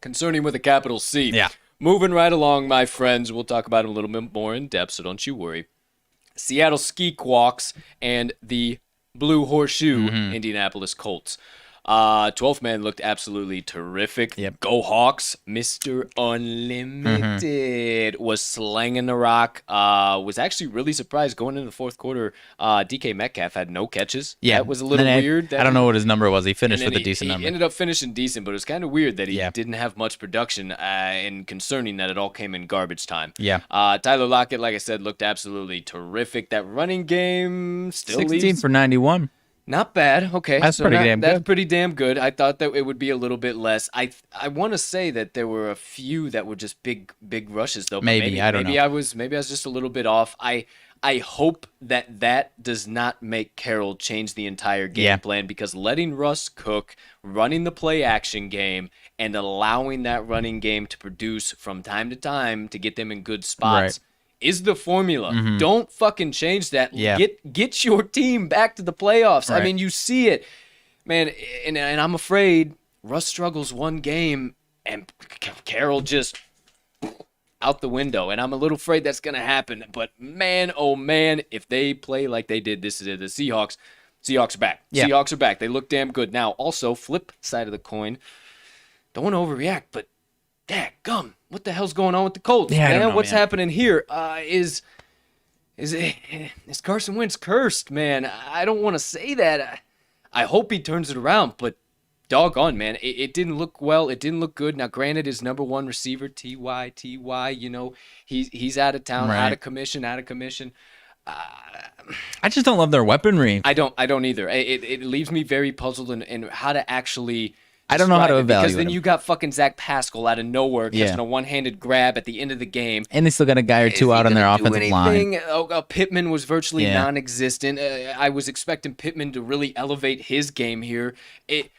Concerning with a capital C. Yeah. Moving right along, my friends. We'll talk about it a little bit more in depth, so don't you worry. Seattle Skeequalks and the Blue Horseshoe Indianapolis Colts. 12th man looked absolutely terrific. Yep. Go Hawks. Mr. Unlimited was slanging the rock. Was actually really surprised going into the fourth quarter. DK Metcalf had no catches. Yeah. That was a little weird. I don't know what his number was. He finished with a decent number. He ended up finishing decent, but it was kind of weird that he didn't have much production and concerning that it all came in garbage time. Yeah. Tyler Lockett, like I said, looked absolutely terrific. That running game still 16 for 91. Not bad. Okay, that's pretty damn good. That's pretty damn good. I thought that it would be a little bit less. I want to say that there were a few that were just big rushes though. Maybe I don't know. Maybe I was just a little bit off. I hope that does not make Carroll change the entire game plan because letting Russ cook, running the play action game, and allowing that running game to produce from time to time to get them in good spots. Right. Is the formula. Don't fucking change that. Yeah. Get your team back to the playoffs. Right. I mean, you see it. Man, and I'm afraid Russ struggles one game and Carroll just out the window. And I'm a little afraid that's going to happen. But man, oh man, if they play like they did this is the Seahawks are back. Yeah. Seahawks are back. They look damn good. Now, also, flip side of the coin, don't want to overreact, but dadgum, what the hell's going on with the Colts? Yeah, I don't know, what's man. happening here? Is Carson Wentz cursed, man? I don't want to say that. I hope he turns it around, but doggone, man, it didn't look well. It didn't look good. Now, granted, his number one receiver, Ty, he's out of town, right. out of commission. I just don't love their weaponry. I don't either. It leaves me very puzzled in how to actually I don't know how to Describe it, evaluate because then him. you got fucking Zach Pascal out of nowhere catching Yeah. a one-handed grab at the end of the game. And they still got a guy or Is two he out on their gonna do offensive line. anything? Pittman was virtually Yeah. non-existent. I was expecting Pittman to really elevate his game here. It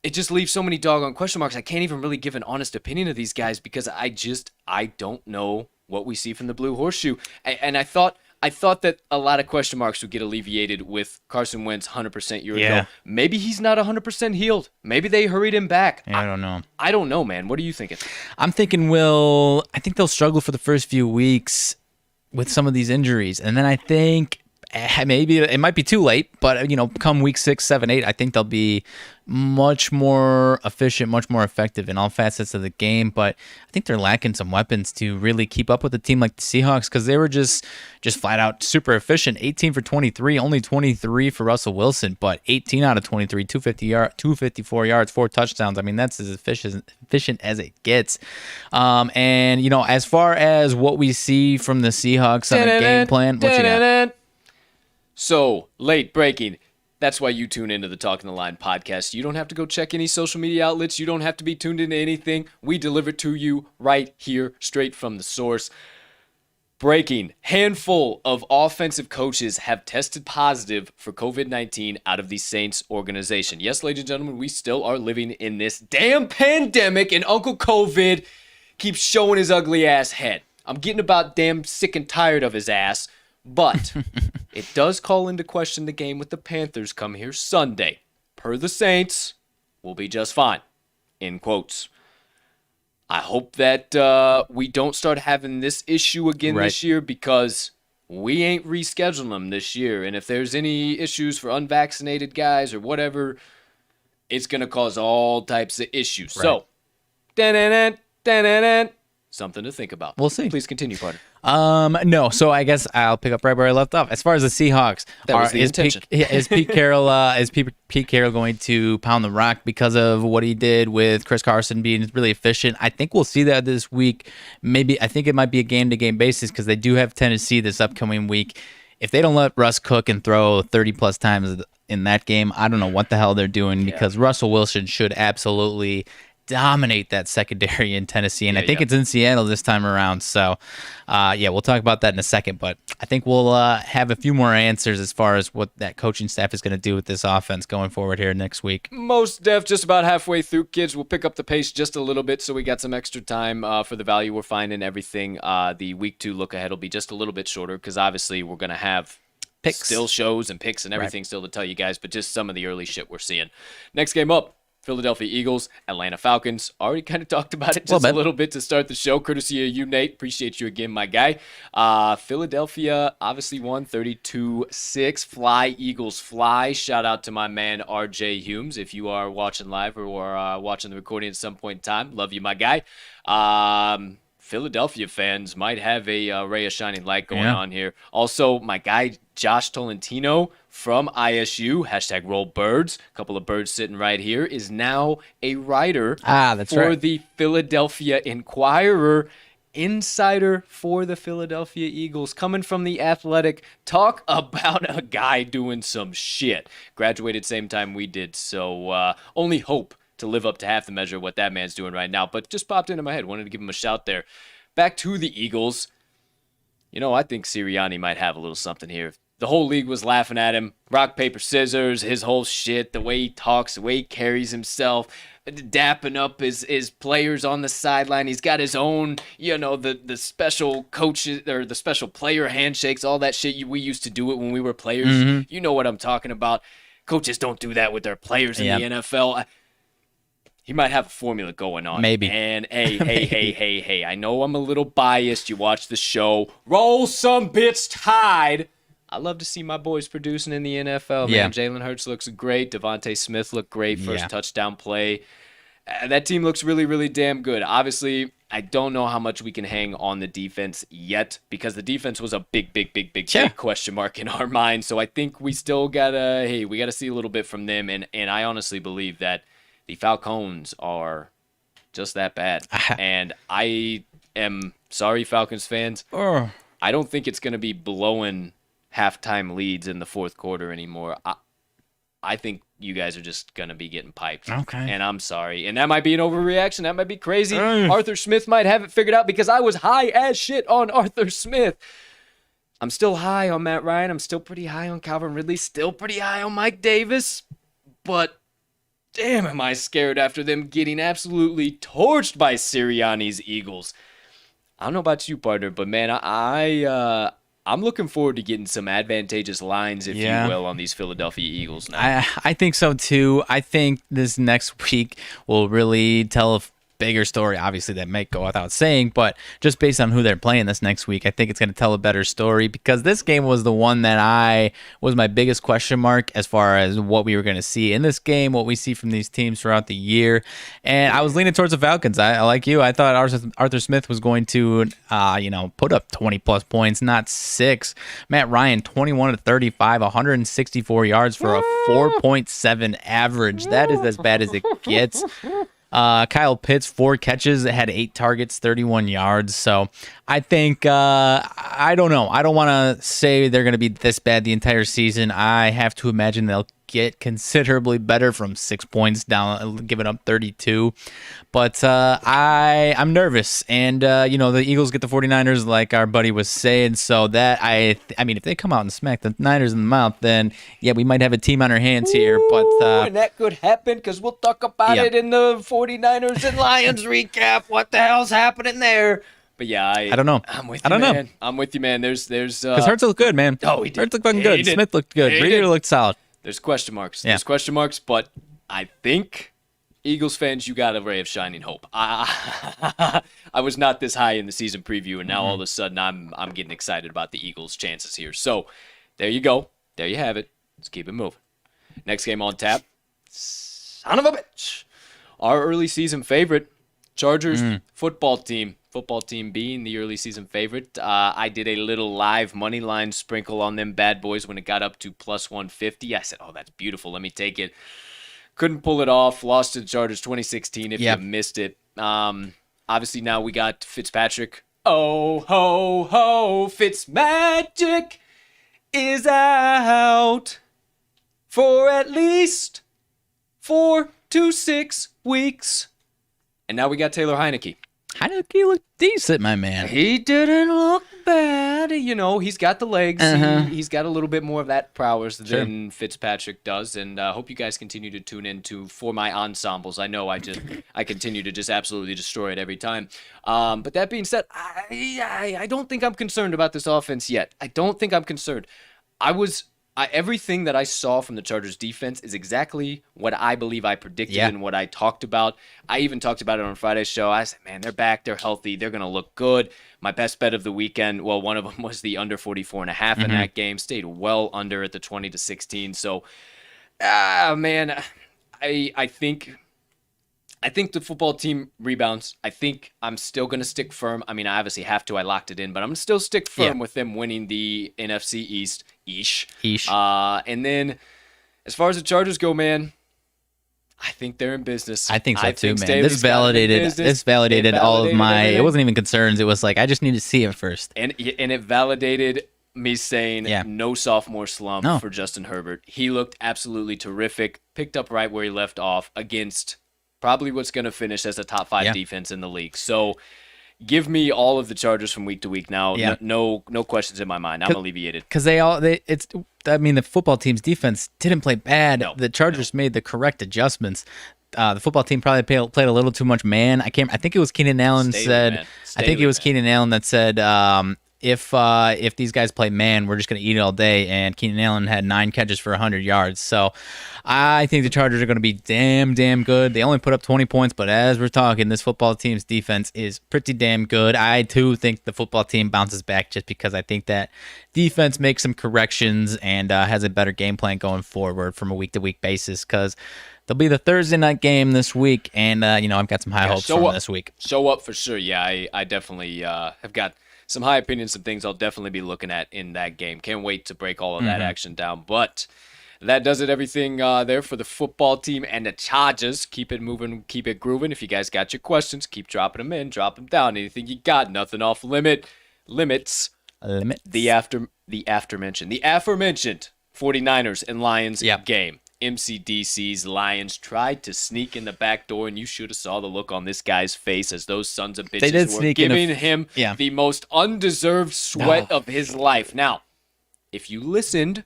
just leaves so many doggone question marks. I can't even really give an honest opinion of these guys because I don't know what we see from the Blue Horseshoe. And I thought that a lot of question marks would get alleviated with Carson Wentz 100% year Yeah. ago. Maybe he's not 100% healed. Maybe they hurried him back. I don't know. I don't know, man. What are you thinking? I'm thinking I think they'll struggle for the first few weeks with some of these injuries. And then I think maybe it might be too late, but come week 6, 7, 8, I think they'll be much more efficient, much more effective in all facets of the game. But I think they're lacking some weapons to really keep up with a team like the Seahawks, because they were just flat out super efficient. 18 for 23, only 23 for Russell Wilson, but 18 out of 23, 254 yards, 4 touchdowns. I mean, that's as efficient as it gets. And as far as what we see from the Seahawks on a game plan, what you got? So, late breaking. That's why you tune into the Talking the Line podcast. You don't have to go check any social media outlets. You don't have to be tuned into anything. We deliver to you right here, straight from the source. Breaking. Handful of offensive coaches have tested positive for COVID-19 out of the Saints organization. Yes, ladies and gentlemen, we still are living in this damn pandemic, and Uncle COVID keeps showing his ugly ass head. I'm getting about damn sick and tired of his ass. But it does call into question the game with the Panthers come here Sunday. Per the Saints, we'll be just fine. In quotes. I hope that we don't start having this issue again this year, because we ain't rescheduling them this year. And if there's any issues for unvaccinated guys or whatever, it's going to cause all types of issues. Right. So, something to think about. We'll see. Please continue, partner. No. So I guess I'll pick up right where I left off. As far as the Seahawks, That was the intention. Is Pete Carroll going to pound the rock because of what he did with Chris Carson being really efficient? I think we'll see that this week. Maybe I think it might be a game-to-game basis, because they do have Tennessee this upcoming week. If they don't let Russ cook and throw 30-plus times in that game, I don't know what the hell they're doing, because Russell Wilson should absolutely dominate that secondary in Tennessee, and I think it's in Seattle this time around. So, we'll talk about that in a second, but I think we'll have a few more answers as far as what that coaching staff is going to do with this offense going forward here next week. Most def, just about halfway through, kids. We'll pick up the pace just a little bit, so we got some extra time for the value we're finding. Everything. The week 2 look ahead will be just a little bit shorter, because obviously we're going to have Picks. still shows and picks and everything still to tell you guys, but just some of the early shit we're seeing. Next game up, Philadelphia Eagles, Atlanta Falcons. Already kind of talked about it just a little bit to start the show, courtesy of you, Nate. Appreciate you again, my guy. Philadelphia obviously won 32-6. Fly, Eagles, fly. Shout out to my man, RJ Humes. If you are watching live or watching the recording at some point in time, love you, my guy. Philadelphia fans might have a ray of shining light going on here. Also, my guy, Josh Tolentino from ISU, hashtag roll birds, a couple of birds sitting right here, is now a writer for the Philadelphia Inquirer, insider for the Philadelphia Eagles, coming from the Athletic. Talk about a guy doing some shit. Graduated same time we did, so only hope to live up to half the measure of what that man's doing right now, but just popped into my head. Wanted to give him a shout there. Back to the Eagles. I think Sirianni might have a little something here. The whole league was laughing at him. Rock, paper, scissors, his whole shit, the way he talks, the way he carries himself, dapping up his players on the sideline. He's got his own, the special coaches or the special player handshakes, all that shit. We used to do it when we were players. Mm-hmm. You know what I'm talking about. Coaches don't do that with their players in the NFL. He might have a formula going on. Maybe. And hey, I know I'm a little biased. You watch the show. Roll some bits Tide. I love to see my boys producing in the NFL, man. Jalen Hurts looks great. Devontae Smith looked great. First touchdown play. That team looks really, really damn good. Obviously, I don't know how much we can hang on the defense yet, because the defense was a big question mark in our mind. So I think we still gotta see a little bit from them. And I honestly believe that the Falcons are just that bad. And I am sorry, Falcons fans. I don't think it's going to be blowing halftime leads in the fourth quarter anymore. I think you guys are just going to be getting piped. Okay. And I'm sorry. And that might be an overreaction. That might be crazy. Arthur Smith might have it figured out because I was high as shit on Arthur Smith. I'm still high on Matt Ryan. I'm still pretty high on Calvin Ridley. Still pretty high on Mike Davis. But damn, am I scared after them getting absolutely torched by Sirianni's Eagles. I don't know about you, partner, but man, I'm looking forward to getting some advantageous lines, if you will, on these Philadelphia Eagles now. I think so too. I think this next week will really tell a bigger story. Obviously, that may go without saying, but just based on who they're playing this next week, I think it's going to tell a better story because this game was the one that was my biggest question mark as far as what we were going to see in this game, what we see from these teams throughout the year. And I was leaning towards the Falcons. I like you. I thought Arthur Smith was going to, put up 20 plus points, not 6. Matt Ryan, 21 to 35, 164 yards for a 4.7 average. That is as bad as it gets. Kyle Pitts, 4 catches, had 8 targets, 31 yards. So I think, I don't know. I don't want to say they're going to be this bad the entire season. I have to imagine they'll get considerably better from 6 points down, giving up 32. But I'm nervous. And, the Eagles get the 49ers like our buddy was saying. So that, I mean, if they come out and smack the Niners in the mouth, then, yeah, we might have a team on our hands here. But and that could happen because we'll talk about it in the 49ers and Lions recap. What the hell's happening there? But yeah, I don't know. I'm with you, man. I'm with you, man. There's because Hurts looked good, man. Oh, he did. Hurts looked fucking good. Smith looked good. Reader looked solid. There's question marks. Yeah. There's question marks, but I think Eagles fans, you got a ray of shining hope. I was not this high in the season preview, and now all of a sudden I'm getting excited about the Eagles' chances here. So there you go. There you have it. Let's keep it moving. Next game on tap. Son of a bitch. Our early season favorite, Chargers football team. Football team being the early season favorite. I did a little live money line sprinkle on them bad boys when it got up to plus 150. I said, oh, that's beautiful. Let me take it. Couldn't pull it off. Lost to the Chargers 2016 if you missed it. Obviously, now we got Fitzpatrick. Oh, ho, ho. Fitzmagic is out for at least 4 to 6 weeks. And now we got Taylor Heineke. Heineke looked decent, my man. He didn't look bad. He's got the legs. He's got a little bit more of that prowess than Fitzpatrick does. And I hope you guys continue to tune in for my ensembles. I know I continue to just absolutely destroy it every time. But that being said, I don't think I'm concerned about this offense yet. I don't think I'm concerned. Everything that I saw from the Chargers defense is exactly what I believe I predicted and what I talked about. I even talked about it on Friday's show. I said, man, they're back. They're healthy. They're going to look good. My best bet of the weekend, well, one of them was the under 44.5 in that game. Stayed well under at the 20 to 16. So, man, I think the football team rebounds. I think I'm still going to stick firm. I mean, I obviously have to. I locked it in, but I'm going to still stick firm with them winning the NFC East. And then as far as the Chargers go, man, I think they're in business. I think so too, man. This validated all of my, it wasn't even concerns. It was like, I just need to see it first. And it validated me saying no sophomore slump for Justin Herbert. He looked absolutely terrific. Picked up right where he left off against probably what's going to finish as a top 5 defense in the league. So give me all of the Chargers from week to week now. No questions in my mind. I'm alleviated. Because the football team's defense didn't play bad. The Chargers made the correct adjustments. The football team probably played a little too much man. I think it was Keenan Allen said. I think it was Keenan Allen that said, if these guys play man, we're just going to eat it all day. And Keenan Allen had 9 catches for 100 yards. So I think the Chargers are going to be damn good. They only put up 20 points, but as we're talking, this football team's defense is pretty damn good. I, too, think the football team bounces back just because I think that defense makes some corrections and has a better game plan going forward from a week-to-week basis because there'll be the Thursday night game this week, and, I've got some high hopes from this week. Show up for sure. Yeah, I definitely have got some high opinions, some things I'll definitely be looking at in that game. Can't wait to break all of that action down. But that does it, everything there for the football team and the Chargers. Keep it moving, keep it grooving. If you guys got your questions, keep dropping them in, drop them down. Anything you got, nothing off limits. The aforementioned 49ers and Lions game. MCDC's Lions tried to sneak in the back door, and you should have saw the look on this guy's face as those sons of bitches were giving him the most undeserved sweat of his life. Now, if you listened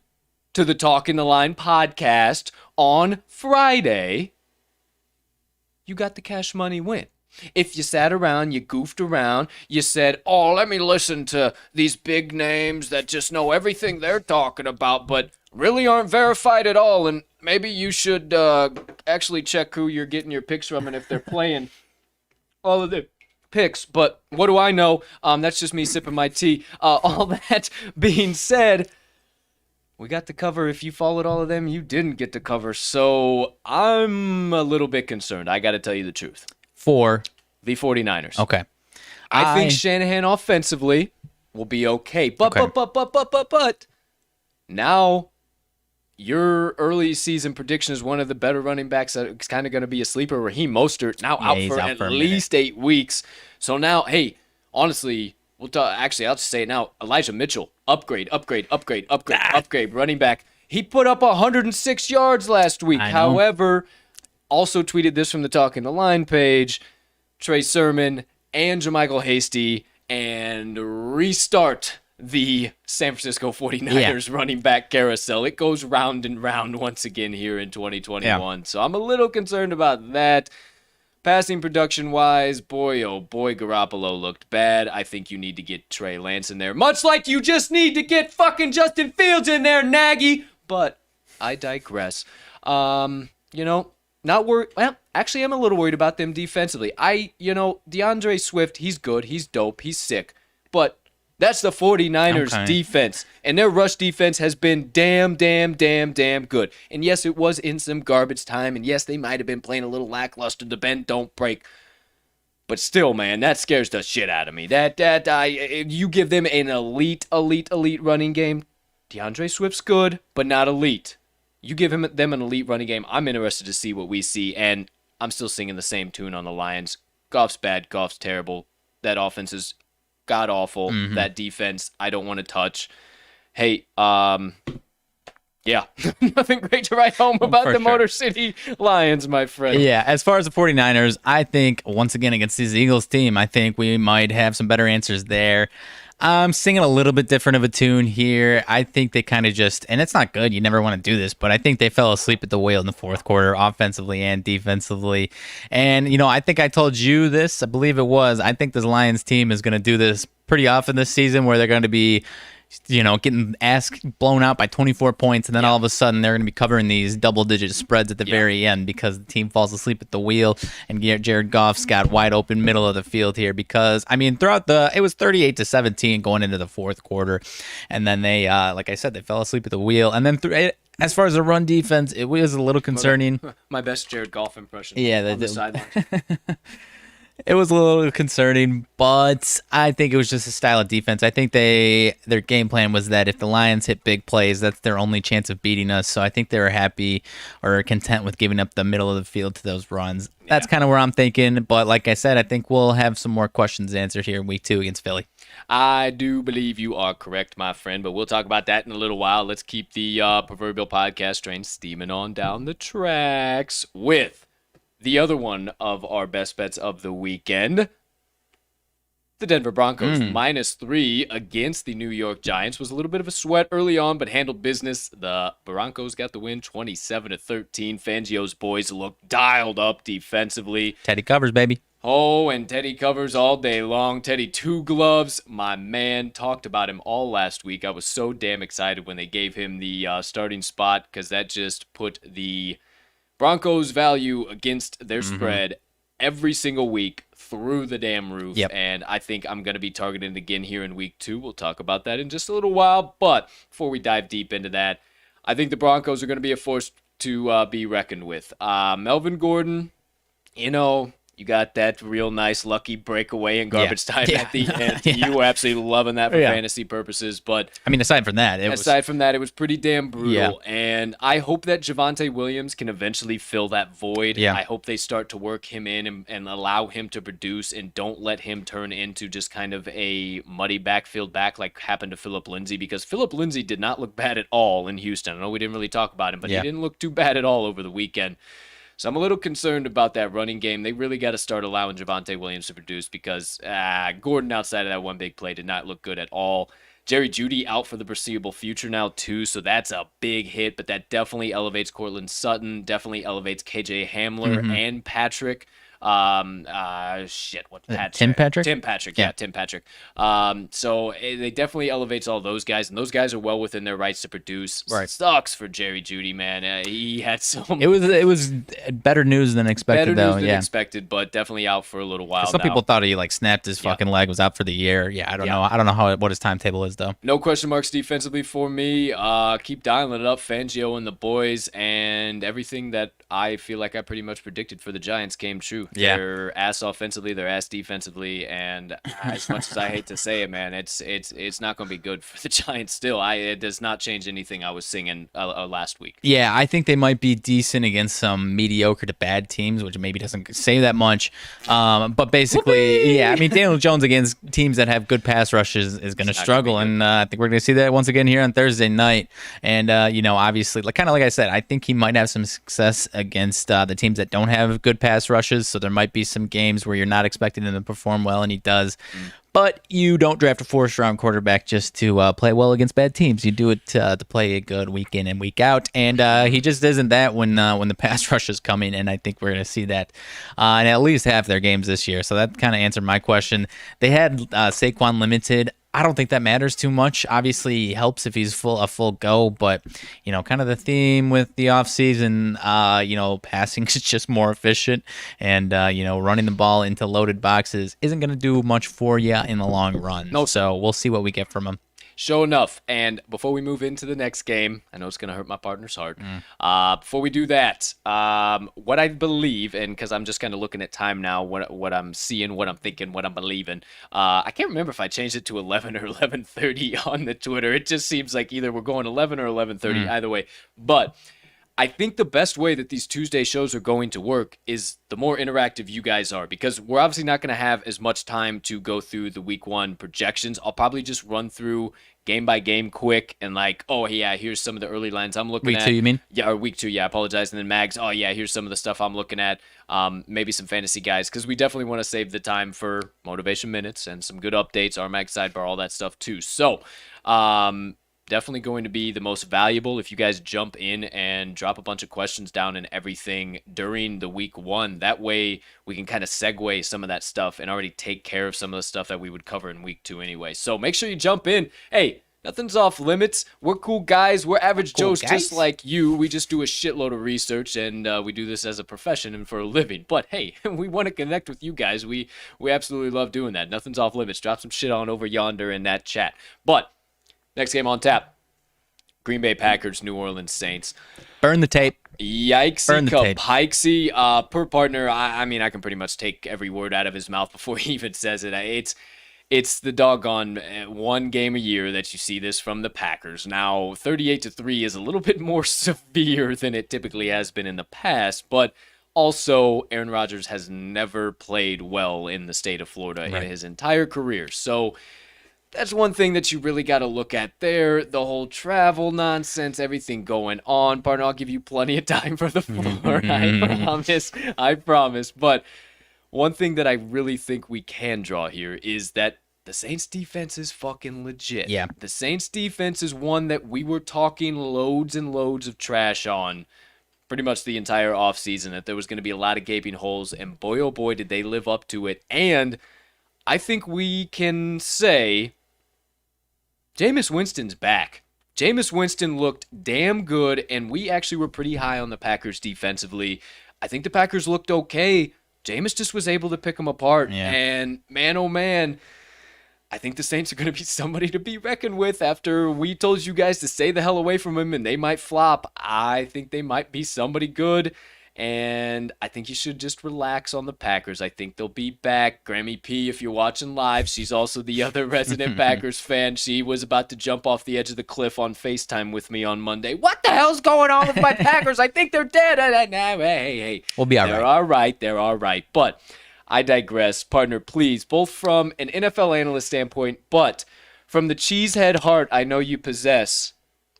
to the Talk in the Line podcast on Friday, you got the cash money win. If you sat around, you goofed around, you said, oh, let me listen to these big names that just know everything they're talking about, but really aren't verified at all, and maybe you should actually check who you're getting your picks from and if they're playing all of the picks. But what do I know? That's just me sipping my tea. All that being said, we got to cover. If you followed all of them, you didn't get to cover. So I'm a little bit concerned. I got to tell you the truth. For the 49ers. Okay. I think Shanahan offensively will be okay. But now your early season prediction is one of the better running backs that's kind of going to be a sleeper. Raheem Mostert now out for at least 8 weeks. So now, hey, honestly, we'll talk. Actually, I'll just say it now. Elijah Mitchell, upgrade, running back. He put up 106 yards last week. However, also tweeted this from the Talk in the Line page, Trey Sermon and JaMychal Hasty, and restart the San Francisco 49ers running back carousel. It goes round and round once again here in 2021. Yeah. So I'm a little concerned about that. Passing production-wise, boy, oh boy, Garoppolo looked bad. I think you need to get Trey Lance in there, much like you just need to get fucking Justin Fields in there, Nagy. But I digress. Not worried. Well, actually, I'm a little worried about them defensively. DeAndre Swift, he's good. He's dope. He's sick. But that's the 49ers defense. And their rush defense has been damn good. And yes, it was in some garbage time. And yes, they might have been playing a little lackluster to bend, don't break. But still, man, that scares the shit out of me. You give them an elite running game. DeAndre Swift's good, but not elite. You give them an elite running game, I'm interested to see what we see, and I'm still singing the same tune on the Lions. Goff's bad, Goff's terrible. That offense is god-awful. Mm-hmm. That defense, I don't want to touch. Hey, nothing great to write home about the Motor City Lions, my friend. Yeah, as far as the 49ers, I think, once again, against this Eagles team, I think we might have some better answers there. I'm singing a little bit different of a tune here. I think they kind of just, and it's not good, you never want to do this, but I think they fell asleep at the wheel in the fourth quarter, offensively and defensively. And, I think I told you this, I believe it was, I think this Lions team is going to do this pretty often this season where they're going to be, getting blown out by 24 points, and then all of a sudden they're going to be covering these double-digit spreads at the very end because the team falls asleep at the wheel, and Jared Goff's got wide open middle of the field here because, it was 38-17 going into the fourth quarter, and then they, like I said, they fell asleep at the wheel, and then as far as the run defense, it was a little concerning. My best Jared Goff impression on the sideline. It was a little concerning, but I think it was just a style of defense. I think their game plan was that if the Lions hit big plays, that's their only chance of beating us. So I think they were happy or content with giving up the middle of the field to those runs. Yeah. That's kind of where I'm thinking. But like I said, I think we'll have some more questions answered here in week 2 against Philly. I do believe you are correct, my friend, but we'll talk about that in a little while. Let's keep the proverbial podcast train steaming on down the tracks with the other one of our best bets of the weekend. The Denver Broncos, -3 against the New York Giants. Was a little bit of a sweat early on, but handled business. The Broncos got the win 27-13. Fangio's boys look dialed up defensively. Teddy covers, baby. Oh, and Teddy covers all day long. Teddy Two Gloves, my man, talked about him all last week. I was so damn excited when they gave him the starting spot because that just put the Broncos' value against their spread every single week through the damn roof. Yep. And I think I'm going to be targeted again here in week 2. We'll talk about that in just a little while. But before we dive deep into that, I think the Broncos are going to be a force to be reckoned with. Melvin Gordon, you You got that real nice lucky breakaway in garbage time at the end. Yeah. You were absolutely loving that for fantasy purposes. But I mean, aside from that, it was pretty damn brutal. Yeah. And I hope that Javonte Williams can eventually fill that void. Yeah. I hope they start to work him in and allow him to produce and don't let him turn into just kind of a muddy backfield back like happened to Phillip Lindsay, because Phillip Lindsay did not look bad at all in Houston. I know we didn't really talk about him, but he didn't look too bad at all over the weekend. So I'm a little concerned about that running game. They really got to start allowing Javonte Williams to produce, because Gordon outside of that one big play did not look good at all. Jerry Jeudy out for the foreseeable future now too, so that's a big hit, but that definitely elevates Cortland Sutton, definitely elevates KJ Hamler and Patrick. What's Patrick? Tim Patrick? Tim Patrick, yeah, Tim Patrick. So they definitely elevates all those guys, and those guys are well within their rights to produce. Right. Sucks for Jerry Jeudy, man. He had some. It was better news than expected, expected, but definitely out for a little while. Some people thought he snapped his fucking leg, was out for the year. Yeah, I don't know. I don't know what his timetable is though. No question marks defensively for me. Keep dialing it up, Fangio and the boys, and everything that I feel like I pretty much predicted for the Giants came true. Yeah. They're ass offensively, they're ass defensively, and as much as I hate to say it, man, it's not going to be good for the Giants still. It does not change anything I was singing last week. Yeah, I think they might be decent against some mediocre to bad teams, which maybe doesn't say that much. But basically, I mean, Daniel Jones against teams that have good pass rushes is going to struggle, and I think we're going to see that once again here on Thursday night. And, obviously, kind of like I said, I think he might have some success against the teams that don't have good pass rushes, so there might be some games where you're not expecting him to perform well, and he does. But you don't draft a fourth-round quarterback just to play well against bad teams. You do it to play a good week in and week out, and he just isn't that when the pass rush is coming, and I think we're going to see that in at least half their games this year. So that kind of answered my question. They had Saquon limited. I don't think that matters too much. Obviously, it helps if he's a full go, but kind of the theme with the offseason, passing is just more efficient, and running the ball into loaded boxes isn't going to do much for you in the long run. No. So we'll see what we get from him. Sure enough. And before we move into the next game, I know it's going to hurt my partner's heart. Before we do that, what I believe, and because I'm just kind of looking at time now, what I'm seeing, what I'm thinking, what I'm believing, I can't remember if I changed it to 11 or 11:30 on the Twitter. It just seems like either we're going 11 or 11:30, either way. But I think the best way that these Tuesday shows are going to work is the more interactive you guys are, because we're obviously not going to have as much time to go through the week one projections. I'll probably just run through game by game quick and here's some of the early lines I'm looking at. Week 2, you mean? Yeah, or week 2, yeah, I apologize. And then Mags, here's some of the stuff I'm looking at. Maybe some fantasy guys, because we definitely want to save the time for motivation minutes and some good updates, RMags Sidebar, all that stuff too. So, definitely going to be the most valuable if you guys jump in and drop a bunch of questions down and everything during the week one. That way we can kind of segue some of that stuff and already take care of some of the stuff that we would cover in week 2 anyway. So make sure you jump in. Hey, nothing's off limits. We're cool guys. We're average Joes just like you. We just do a shitload of research, and we do this as a profession and for a living. But hey, we want to connect with you guys. We absolutely love doing that. Nothing's off limits. Drop some shit on over yonder in that chat. But next game on tap, Green Bay Packers, New Orleans Saints. Burn the tape. Yikesy, Burn the tape. Pikesy. Per partner, I mean, I can pretty much take every word out of his mouth before he even says it. It's the doggone one game a year that you see this from the Packers. Now, 38-3 is a little bit more severe than it typically has been in the past, but also Aaron Rodgers has never played well in the state of Florida in his entire career. So that's one thing that you really got to look at there. The whole travel nonsense, everything going on. Partner, I'll give you plenty of time for the floor. I promise. But one thing that I really think we can draw here is that the Saints defense is fucking legit. Yeah. The Saints defense is one that we were talking loads and loads of trash on pretty much the entire offseason, that there was going to be a lot of gaping holes, and boy, oh boy, did they live up to it. And I think we can say Jameis Winston's back. Jameis Winston looked damn good, and we actually were pretty high on the Packers defensively. I think the Packers looked okay. Jameis just was able to pick them apart. Yeah. And man, oh man, I think the Saints are going to be somebody to be reckoned with after we told you guys to stay the hell away from him and they might flop. I think they might be somebody good. And I think you should just relax on the Packers. I think they'll be back. Grammy P, if you're watching live, she's also the other resident Packers fan. She was about to jump off the edge of the cliff on FaceTime with me on Monday. What the hell's going on with my Packers? I think they're dead. Hey. We'll be all right. They're all right. They're all right. But I digress. Partner, please, both from an NFL analyst standpoint, but from the cheesehead heart I know you possess,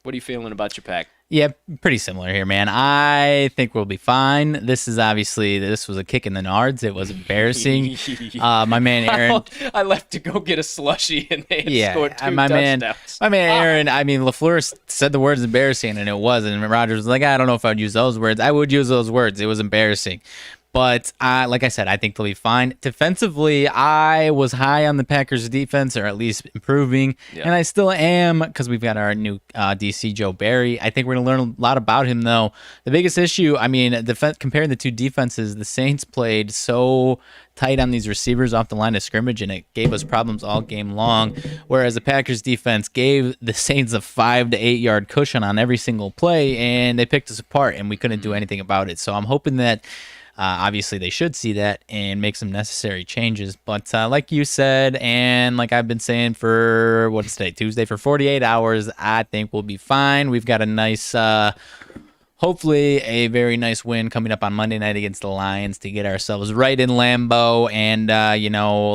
what are you feeling about your pack? Yeah, pretty similar here, man. I think we'll be fine. This was a kick in the nards. It was embarrassing. My man Aaron, I left to go get a slushie and they had scored two touchdowns. My man Aaron. I mean, LaFleur said the words embarrassing, and it wasn't. And Rodgers was like, I don't know if I'd use those words. I would use those words. It was embarrassing. But like I said, I think they'll be fine. Defensively, I was high on the Packers' defense, or at least improving, and I still am because we've got our new DC, Joe Barry. I think we're going to learn a lot about him, though. The biggest issue, I mean, comparing the two defenses, the Saints played so tight on these receivers off the line of scrimmage, and it gave us problems all game long, whereas the Packers' defense gave the Saints a 5 to 8 yard cushion on every single play, and they picked us apart, and we couldn't do anything about it. So I'm hoping that obviously, they should see that and make some necessary changes. But like you said, and like I've been saying for, what is today, Tuesday, for 48 hours, I think we'll be fine. We've got a nice, hopefully a very nice win coming up on Monday night against the Lions to get ourselves right in Lambeau. And,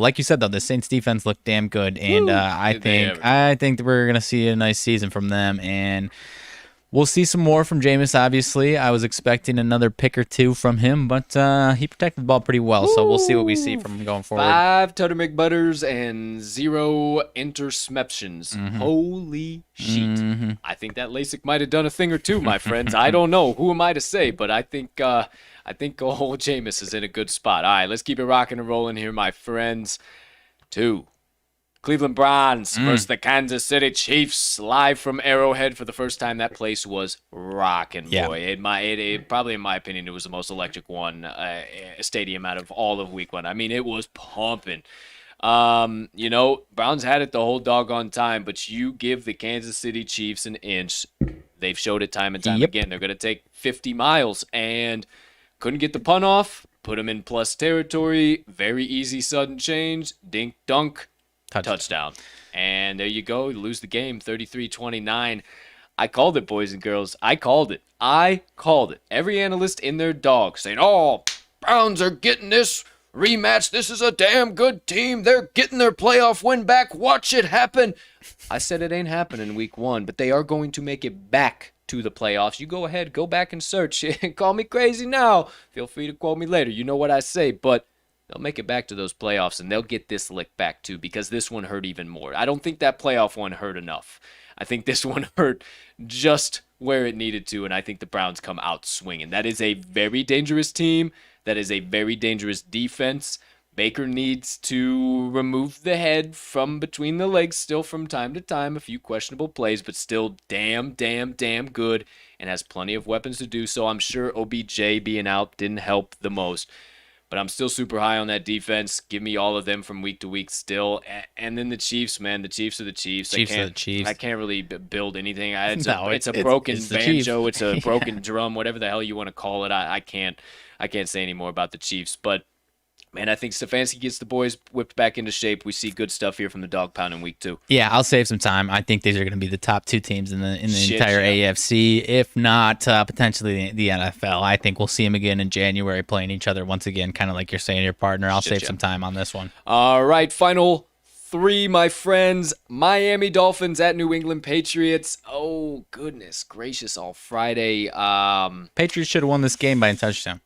like you said, though, the Saints defense looked damn good. And I think that we're going to see a nice season from them. And we'll see some more from Jameis, obviously. I was expecting another pick or two from him, but he protected the ball pretty well, so we'll see what we see from him going forward. 5 Tutter McButters and 0 interceptions. Holy shit. I think that LASIK might have done a thing or two, my friends. I don't know. Who am I to say? But I think old Jameis is in a good spot. All right, let's keep it rocking and rolling here, my friends. 2. Cleveland Browns versus the Kansas City Chiefs, live from Arrowhead for the first time. That place was rocking, boy. It probably, in my opinion, it was the most electric stadium out of all of Week 1. I mean, it was pumping. Browns had it the whole doggone time, but you give the Kansas City Chiefs an inch. They've showed it time and time again. They're going to take 50 miles, and couldn't get the punt off. Put them in plus territory. Very easy sudden change. Dink, dunk. Touchdown. And there you go. You lose the game 33-29. I called it, boys and girls. I called it. Every analyst in their dog saying, oh, Browns are getting this rematch. This is a damn good team. They're getting their playoff win back. Watch it happen. I said it ain't happening Week 1, but they are going to make it back to the playoffs. You go ahead. Go back and search. Call me crazy now. Feel free to quote me later. You know what I say, but they'll make it back to those playoffs, and they'll get this lick back too, because this one hurt even more. I don't think that playoff one hurt enough. I think this one hurt just where it needed to, and I think the Browns come out swinging. That is a very dangerous team. That is a very dangerous defense. Baker needs to remove the head from between the legs still from time to time. A few questionable plays, but still damn good, and has plenty of weapons to do so. I'm sure OBJ being out didn't help the most. But I'm still super high on that defense. Give me all of them from week to week still. And then the Chiefs, man. The Chiefs are the Chiefs. I can't really build anything. It's a broken banjo. It's a broken drum, whatever the hell you want to call it. I can't say any more about the Chiefs. But, man, I think Stefanski gets the boys whipped back into shape. We see good stuff here from the dog pound in week 2. Yeah, I'll save some time. I think these are going to be the top 2 teams in the entire AFC, if not potentially the NFL. I think we'll see them again in January playing each other once again, kind of like you're saying, your partner. I'll save some time on this one. All right, final 3, my friends. Miami Dolphins at New England Patriots. Oh, goodness gracious, all Friday. Patriots should have won this game by a touchdown.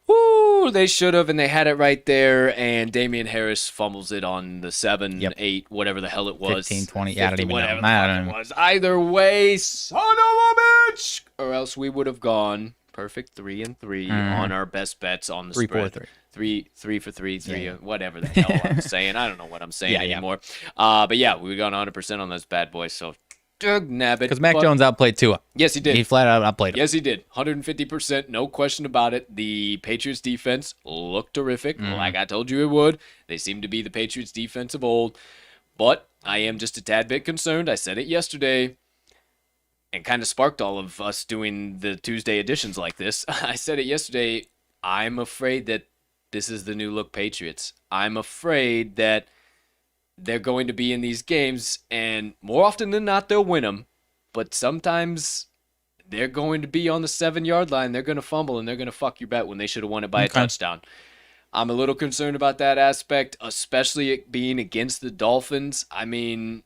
They should have, and they had it right there, and Damian Harris fumbles it on the 7, 8, whatever the hell it was. 15, 20, I don't even know. It was. Either way, son of a bitch! Or else we would have gone perfect 3-3 on our best bets on the spread. 3 for 3, whatever the hell I'm saying. I don't know what I'm saying anymore. But yeah, we got 100% on those bad boys, so because Mac Jones outplayed Tua. Yes, he did. He flat out outplayed him. Yes, he did. 150%, no question about it. The Patriots defense looked terrific, like I told you it would. They seem to be the Patriots defense of old. But I am just a tad bit concerned. I said it yesterday and kind of sparked all of us doing the Tuesday editions like this. I said it yesterday. I'm afraid that this is the new look Patriots. I'm afraid that they're going to be in these games, and more often than not, they'll win them. But sometimes they're going to be on the 7-yard line. They're going to fumble, and they're going to fuck your bet when they should have won it by a touchdown. I'm a little concerned about that aspect, especially it being against the Dolphins. I mean,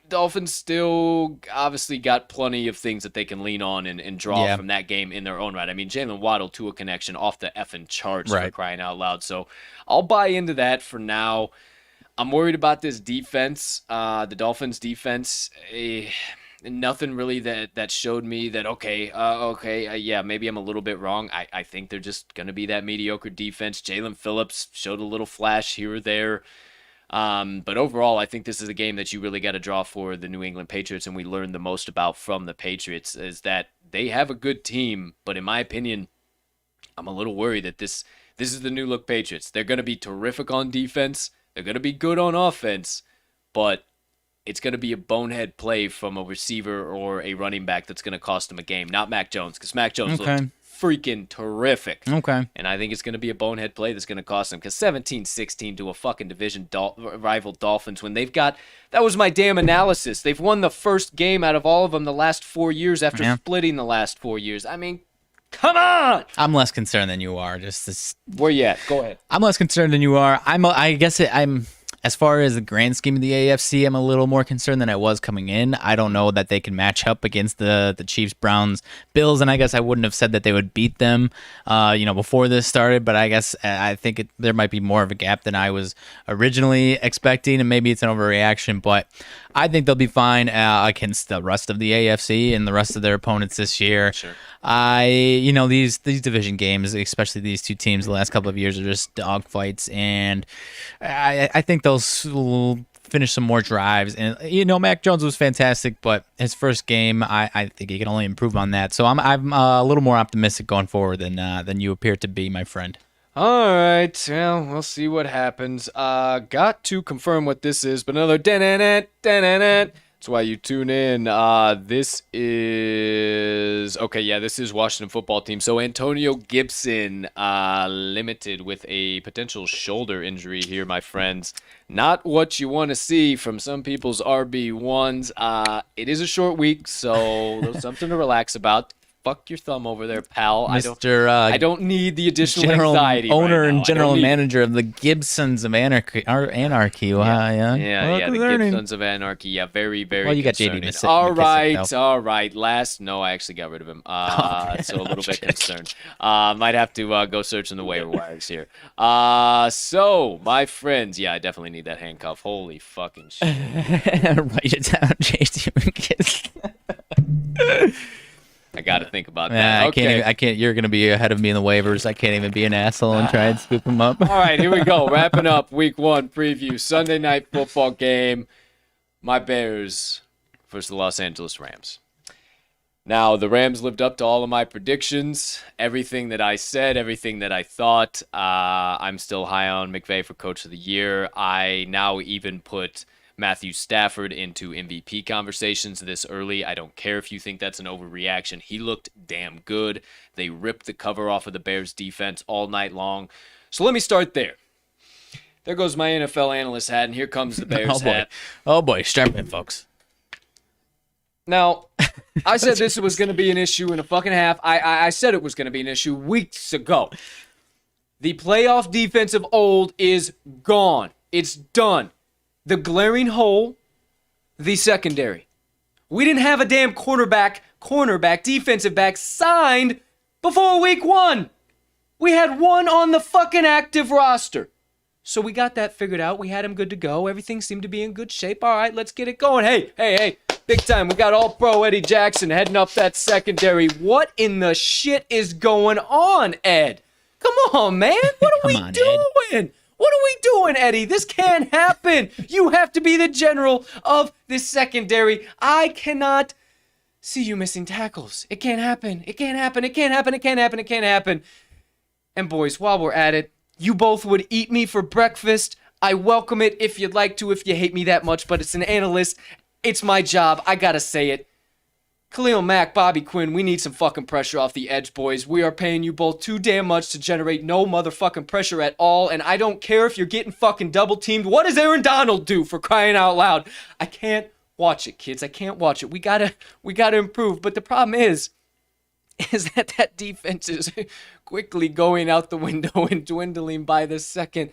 Dolphins still obviously got plenty of things that they can lean on and draw from that game in their own right. I mean, Jalen Waddle to a connection off the effing charts for crying out loud. So I'll buy into that for now. I'm worried about this defense, the Dolphins defense. Nothing really that showed me that, yeah, maybe I'm a little bit wrong. I think they're just going to be that mediocre defense. Jalen Phillips showed a little flash here or there. But overall, I think this is a game that you really got to draw for the New England Patriots, and we learned the most about from the Patriots is that they have a good team, but in my opinion, I'm a little worried that this is the new look Patriots. They're going to be terrific on defense. They're going to be good on offense, but it's going to be a bonehead play from a receiver or a running back that's going to cost them a game, not Mac Jones, because Mac Jones looked freaking terrific. Okay. And I think it's going to be a bonehead play that's going to cost them, because 17-16 to a fucking division rival Dolphins when they've got, that was my damn analysis. They've won the first game out of all of them the last 4 years after splitting the last 4 years. I mean, come on! I'm less concerned than you are. Where you at? Go ahead. I'm less concerned than you are. I'm as far as the grand scheme of the AFC, I'm a little more concerned than I was coming in. I don't know that they can match up against the Chiefs, Browns, Bills, and I guess I wouldn't have said that they would beat them, before this started. But I guess I think there might be more of a gap than I was originally expecting, and maybe it's an overreaction. But I think they'll be fine against the rest of the AFC and the rest of their opponents this year. Sure. These division games, especially these two teams, the last couple of years are just dogfights, and I think they'll finish some more drives. And Mac Jones was fantastic, but his first game, I think he can only improve on that. So I'm a little more optimistic going forward than you appear to be, my friend. All right, well, we'll see what happens. Got to confirm what this is, but another that's why you tune in. This is Washington football team. So Antonio Gibson, limited with a potential shoulder injury here, my friends. Not what you want to see from some people's RB1s. It is a short week, so something to relax about. Fuck your thumb over there, pal. Mr. I don't need the additional anxiety. Owner right now. and general manager of the Gibsons of Anarchy. The Gibsons of Anarchy. Yeah, very, very. Well, you got concerning. JD All right. No, I actually got rid of him. So a little bit concerned. Might have to go searching the waiver wires here. So my friends, I definitely need that handcuff. Holy fucking shit. Write it down, JD. I got to think about that. I can't. You're gonna be ahead of me in the waivers. I can't even be an asshole and try and scoop them up. All right, here we go. Wrapping up Week 1 preview. Sunday night football game. My Bears versus the Los Angeles Rams. Now, the Rams lived up to all of my predictions. Everything that I said, everything that I thought. I'm still high on McVay for Coach of the Year. I now even put Matthew Stafford into MVP conversations this early. I don't care if you think that's an overreaction. He looked damn good. They ripped the cover off of the Bears defense all night long. So let me start there. There goes my NFL analyst hat, and here comes the Bears hat. Oh boy, strap in, folks. Now, I said this was going to be an issue in a fucking half. I said it was going to be an issue weeks ago. The playoff defense of old is gone. It's done. The glaring hole, the secondary. We didn't have a damn cornerback, defensive back signed before Week 1. We had one on the fucking active roster. So we got that figured out. We had him good to go. Everything seemed to be in good shape. All right, let's get it going. Hey, big time. We got All-Pro Eddie Jackson heading up that secondary. What in the shit is going on, Ed? Come on, man. What are we doing? What are we doing, Eddie? This can't happen. You have to be the general of this secondary. I cannot see you missing tackles. It can't happen. It can't happen. It can't happen. It can't happen. It can't happen. And boys, while we're at it, you both would eat me for breakfast. I welcome it if you'd like to, if you hate me that much, but it's an analyst. It's my job. I gotta say it. Khalil Mack, Bobby Quinn, we need some fucking pressure off the edge, boys. We are paying you both too damn much to generate no motherfucking pressure at all, and I don't care if you're getting fucking double teamed. What does Aaron Donald do, for crying out loud? I can't watch it, kids. I can't watch it. We gotta improve. But the problem is that defense is quickly going out the window and dwindling by the second.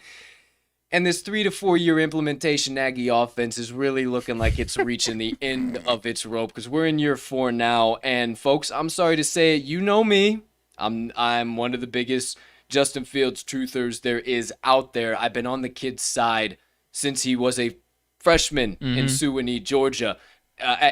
And this 3 to 4 year implementation Nagy offense is really looking like it's reaching the end of its rope, because we're in year 4 now. And folks, I'm sorry to say it, you know me. I'm one of the biggest Justin Fields truthers there is out there. I've been on the kid's side since he was a freshman in Suwanee, Georgia,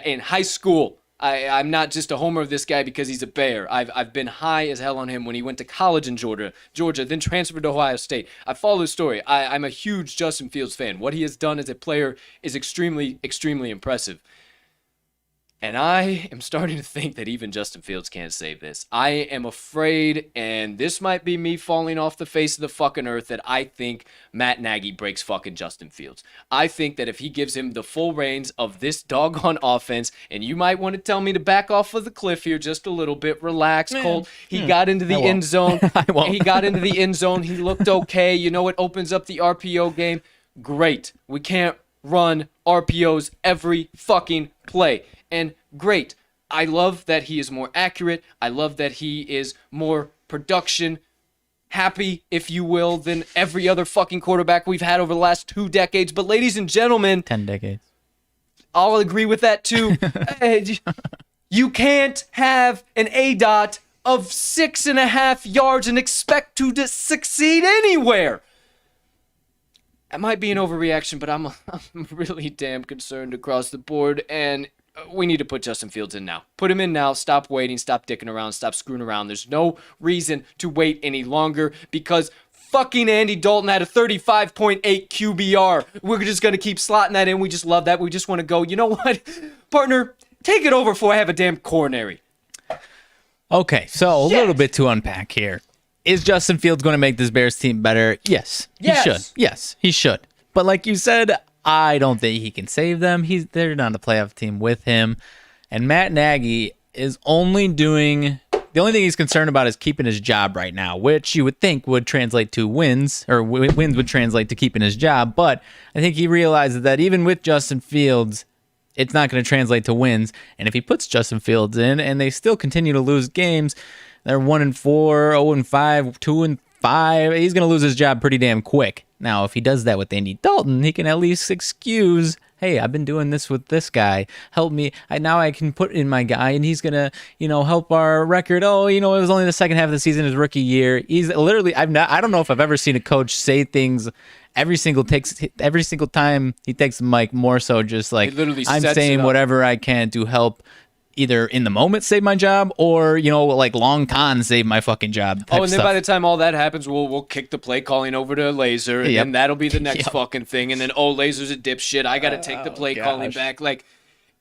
in high school. I'm not just a homer of this guy because he's a Bear. I've been high as hell on him when he went to college in Georgia, then transferred to Ohio State. I follow his story. I'm a huge Justin Fields fan. What he has done as a player is extremely, extremely impressive. And I am starting to think that even Justin Fields can't save this. I am afraid, and this might be me falling off the face of the fucking earth, that I think Matt Nagy breaks fucking Justin Fields. I think that if he gives him the full reins of this doggone offense, and you might want to tell me to back off of the cliff here just a little bit, relax, Colt. He got into the end zone. He got into the end zone. He looked okay. You know, it opens up the RPO game. Great. We can't run RPOs every fucking play. And great. I love that he is more accurate. I love that he is more production happy, if you will, than every other fucking quarterback we've had over the last 2 decades. But ladies and gentlemen, 10 decades. I'll agree with that too. You can't have an ADOT of 6.5 yards and expect to succeed anywhere. That might be an overreaction, but I'm really damn concerned across the board, and we need to put Justin Fields in now. Put him in now. Stop waiting. Stop dicking around. Stop screwing around. There's no reason to wait any longer, because fucking Andy Dalton had a 35.8 QBR. We're just going to keep slotting that in. We just love that. We just want to go, you know what, partner, take it over before I have a damn coronary. Okay, so a little bit to unpack here. Is Justin Fields going to make this Bears team better? Yes, he should. Yes, he should. But like you said, I don't think he can save them. They're not a playoff team with him. And Matt Nagy is only doing... The only thing he's concerned about is keeping his job right now, which you would think would translate to wins, or wins would translate to keeping his job. But I think he realizes that even with Justin Fields, it's not going to translate to wins. And if he puts Justin Fields in and they still continue to lose games, they're 1-4, 0-5, 2-5, he's going to lose his job pretty damn quick. Now, if he does that with Andy Dalton, he can at least excuse, hey, I've been doing this with this guy. Help me. Now I can put in my guy, and he's going to, help our record. Oh, it was only the second half of the season, his rookie year. He's literally, I don't know if I've ever seen a coach say things every single time he takes the mic, more so just like, I'm saying whatever I can to help either in the moment save my job, or like long con save my fucking job. Oh, and then by the time all that happens, we'll kick the play calling over to Laser, and then that'll be the next fucking thing. And then Laser's a dipshit. I got to take the play calling back. Like,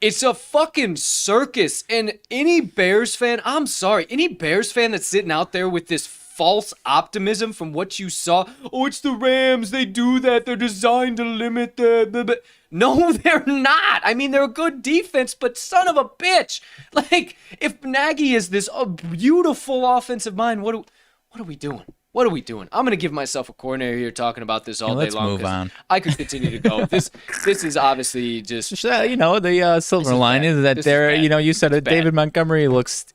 it's a fucking circus. And any Bears fan, I'm sorry, any Bears fan that's sitting out there with this false optimism from what you saw. Oh, it's the Rams. They do that. They're designed to limit the... No, they're not. I mean, they're a good defense, but son of a bitch. Like, if Nagy is this beautiful offensive mind, what are we doing? What are we doing? I'm going to give myself a coronary here talking about this all day long. Let's move on. I could continue to go. This is obviously just... the silver line is that there, you said it, David Montgomery he looks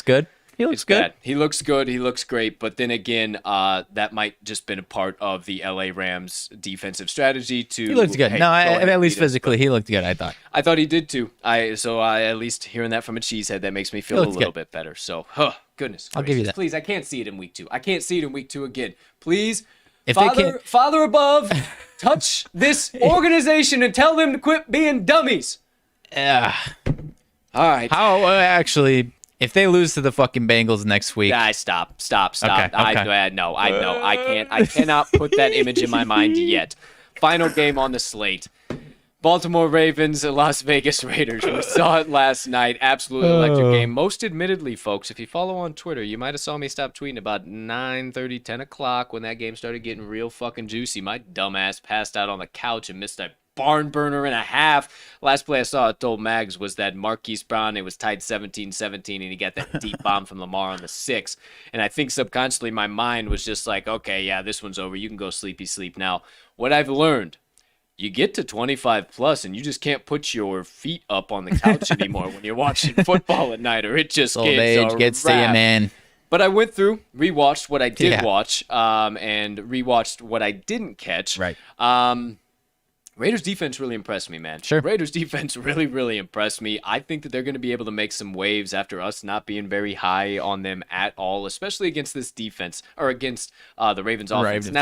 good. He looks good. Bad. He looks good. He looks great. But then again, that might just been a part of the LA Rams defensive strategy to... He looked good. Hey, at least physically, he looked good, I thought. I thought he did too. At least hearing that from a cheesehead, that makes me feel a little bit better. So, goodness gracious. I'll give you that. Please, I can't see it in week 2. I can't see it in week 2 again. Please, if Father above, touch this organization and tell them to quit being dummies. Yeah. All right. How, actually... If they lose to the fucking Bengals next week... Stop. Okay. No, I can't. I cannot put that image in my mind yet. Final game on the slate. Baltimore Ravens and Las Vegas Raiders. We saw it last night. Absolutely electric game. Most admittedly, folks, if you follow on Twitter, you might have saw me stop tweeting about 9:30, 10 o'clock when that game started getting real fucking juicy. My dumbass passed out on the couch and missed a barn burner and a half. Last play I saw at Old Mags was that Marquise Brown. It was tied 17-17, and he got that deep bomb from Lamar on the 6. And I think subconsciously my mind was just like, okay, yeah, this one's over. You can go sleepy sleep now. What I've learned, you get to 25 plus and you just can't put your feet up on the couch anymore when you're watching football at night, or it just Old age gets to you, man. But I went through, rewatched what I did watch, and rewatched what I didn't catch. Right. Raiders defense really impressed me, man. Sure. Raiders defense really, really impressed me. I think that they're going to be able to make some waves after us not being very high on them at all, especially against this defense, or against the Ravens offense.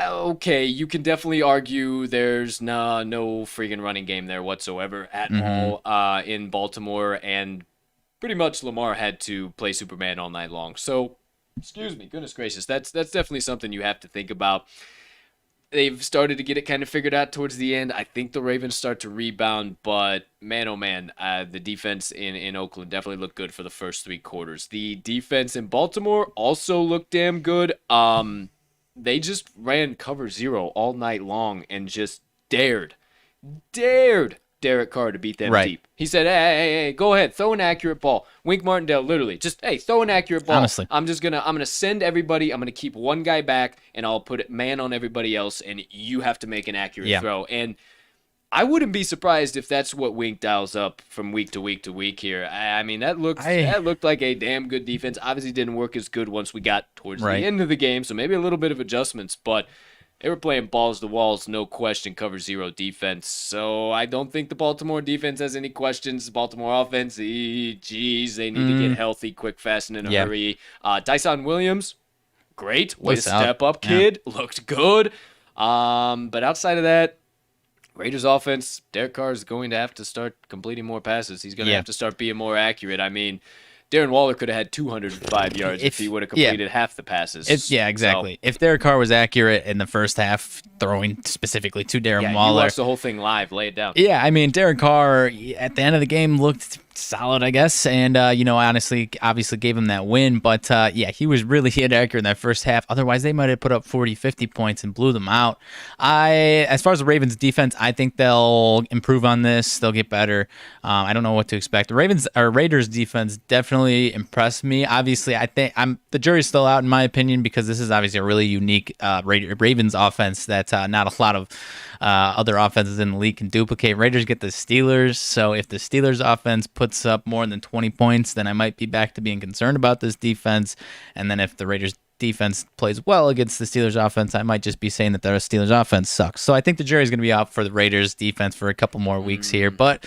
Okay, you can definitely argue there's no freaking running game there whatsoever at all in Baltimore, and pretty much Lamar had to play Superman all night long. So, excuse me, goodness gracious, that's definitely something you have to think about. They've started to get it kind of figured out towards the end. I think the Ravens start to rebound, but man, oh man, the defense in Oakland definitely looked good for the first 3 quarters. The defense in Baltimore also looked damn good. They just ran cover 0 all night long and just dared Derek Carr to beat them deep. He said, hey, go ahead, throw an accurate ball. Wink Martindale literally just, hey, throw an accurate ball. Honestly. I'm gonna send everybody, I'm gonna keep one guy back, and I'll put man on everybody else, and you have to make an accurate throw. And I wouldn't be surprised if that's what Wink dials up from week to week to week here. I mean, that looked like a damn good defense. Obviously didn't work as good once we got towards the end of the game, so maybe a little bit of adjustments, but they were playing balls to walls, no question, cover 0 defense. So I don't think the Baltimore defense has any questions. Baltimore offense, geez, they need to get healthy, quick, fast, and in a hurry. Tyson Williams, great. Way to step up, kid. Looked good. But outside of that, Raiders offense, Derek Carr is going to have to start completing more passes. He's going to have to start being more accurate. I mean, Darren Waller could have had 205 yards if he would have completed half the passes. Exactly. So, if Derek Carr was accurate in the first half, throwing specifically to Darren Waller. You watched the whole thing live. Lay it down. Yeah, I mean, Derek Carr at the end of the game looked solid, I guess, and honestly, obviously gave him that win, but he was really inaccurate in that first half. Otherwise, they might have put up 40-50 points and blew them out. As far as the Ravens defense, I think they'll improve on this. They'll get better. I don't know what to expect. The Raiders defense definitely impressed me. Obviously, I think the jury's still out in my opinion, because this is obviously a really unique Ravens offense that not a lot of other offenses in the league can duplicate. Raiders get the Steelers, so if the Steelers offense puts up more than 20 points, then I might be back to being concerned about this defense. And then if the Raiders defense plays well against the Steelers offense, I might just be saying that their Steelers offense sucks. So I think the jury's going to be out for the Raiders defense for a couple more weeks here. But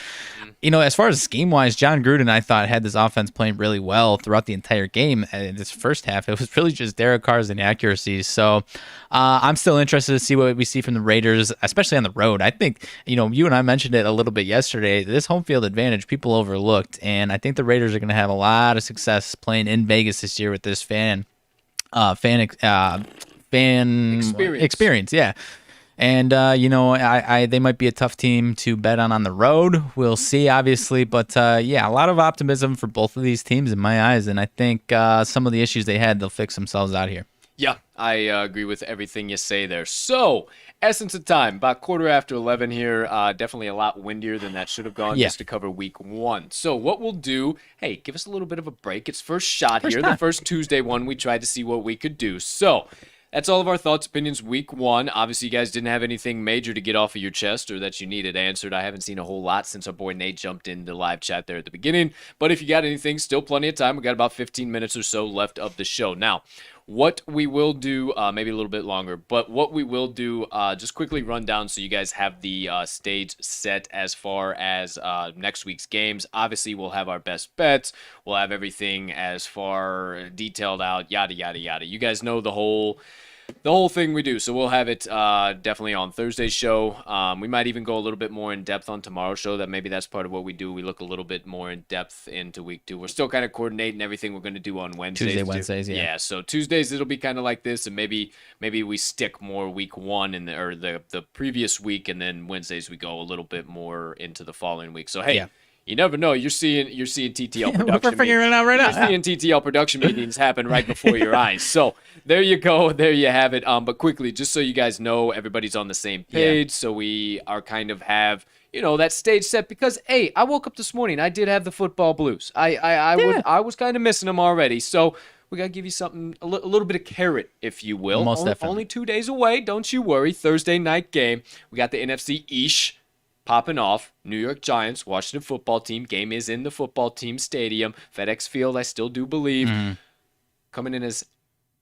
as far as scheme-wise, John Gruden, I thought, had this offense playing really well throughout the entire game. In this first half, it was really just Derek Carr's inaccuracies. So I'm still interested to see what we see from the Raiders, especially on the road. I think, you and I mentioned it a little bit yesterday, this home field advantage people overlooked, and I think the Raiders are going to have a lot of success playing in Vegas this year with this fan experience. Yeah. And, they might be a tough team to bet on the road. We'll see, obviously. But, a lot of optimism for both of these teams in my eyes. And I think some of the issues they had, they'll fix themselves out here. Yeah, I agree with everything you say there. So, essence of time, about 11:15 here. Definitely a lot windier than that should have gone just to cover week 1. So, what we'll do, hey, give us a little bit of a break. It's first shot here. The first Tuesday one, we tried to see what we could do. So, that's all of our thoughts, opinions, week 1. Obviously, you guys didn't have anything major to get off of your chest or that you needed answered. I haven't seen a whole lot since our boy Nate jumped into live chat there at the beginning. But if you got anything, still plenty of time. We got about 15 minutes or so left of the show. Now, what we will do, maybe a little bit longer, but what we will do, just quickly run down so you guys have the stage set as far as next week's games. Obviously, we'll have our best bets. We'll have everything as far detailed out, yada, yada, yada. You guys know the whole thing we do, so we'll have it definitely on Thursday's show. We might even go a little bit more in depth on tomorrow's show. Maybe that's part of what we do. We look a little bit more in depth into week 2. We're still kind of coordinating everything we're going to do on Wednesdays. Wednesdays, yeah. Yeah, so Tuesdays it'll be kind of like this, and maybe we stick more week 1 or the previous week, and then Wednesdays we go a little bit more into the following week. So hey. Yeah. You never know. You're seeing TTL production. We're figuring it out right now. You're seeing TTL production meetings happen right before your eyes. So there you go. There you have it. But quickly, just so you guys know, everybody's on the same page. So we are kind of have that stage set because hey, I woke up this morning. I did have the football blues. I was kind of missing them already. So we gotta give you something a little bit of carrot, if you will. Most definitely. Only 2 days away. Don't you worry. Thursday night game. We got the NFC East popping off. New York Giants, Washington football team. Game is in the football team stadium. FedEx Field, I still do believe. Coming in as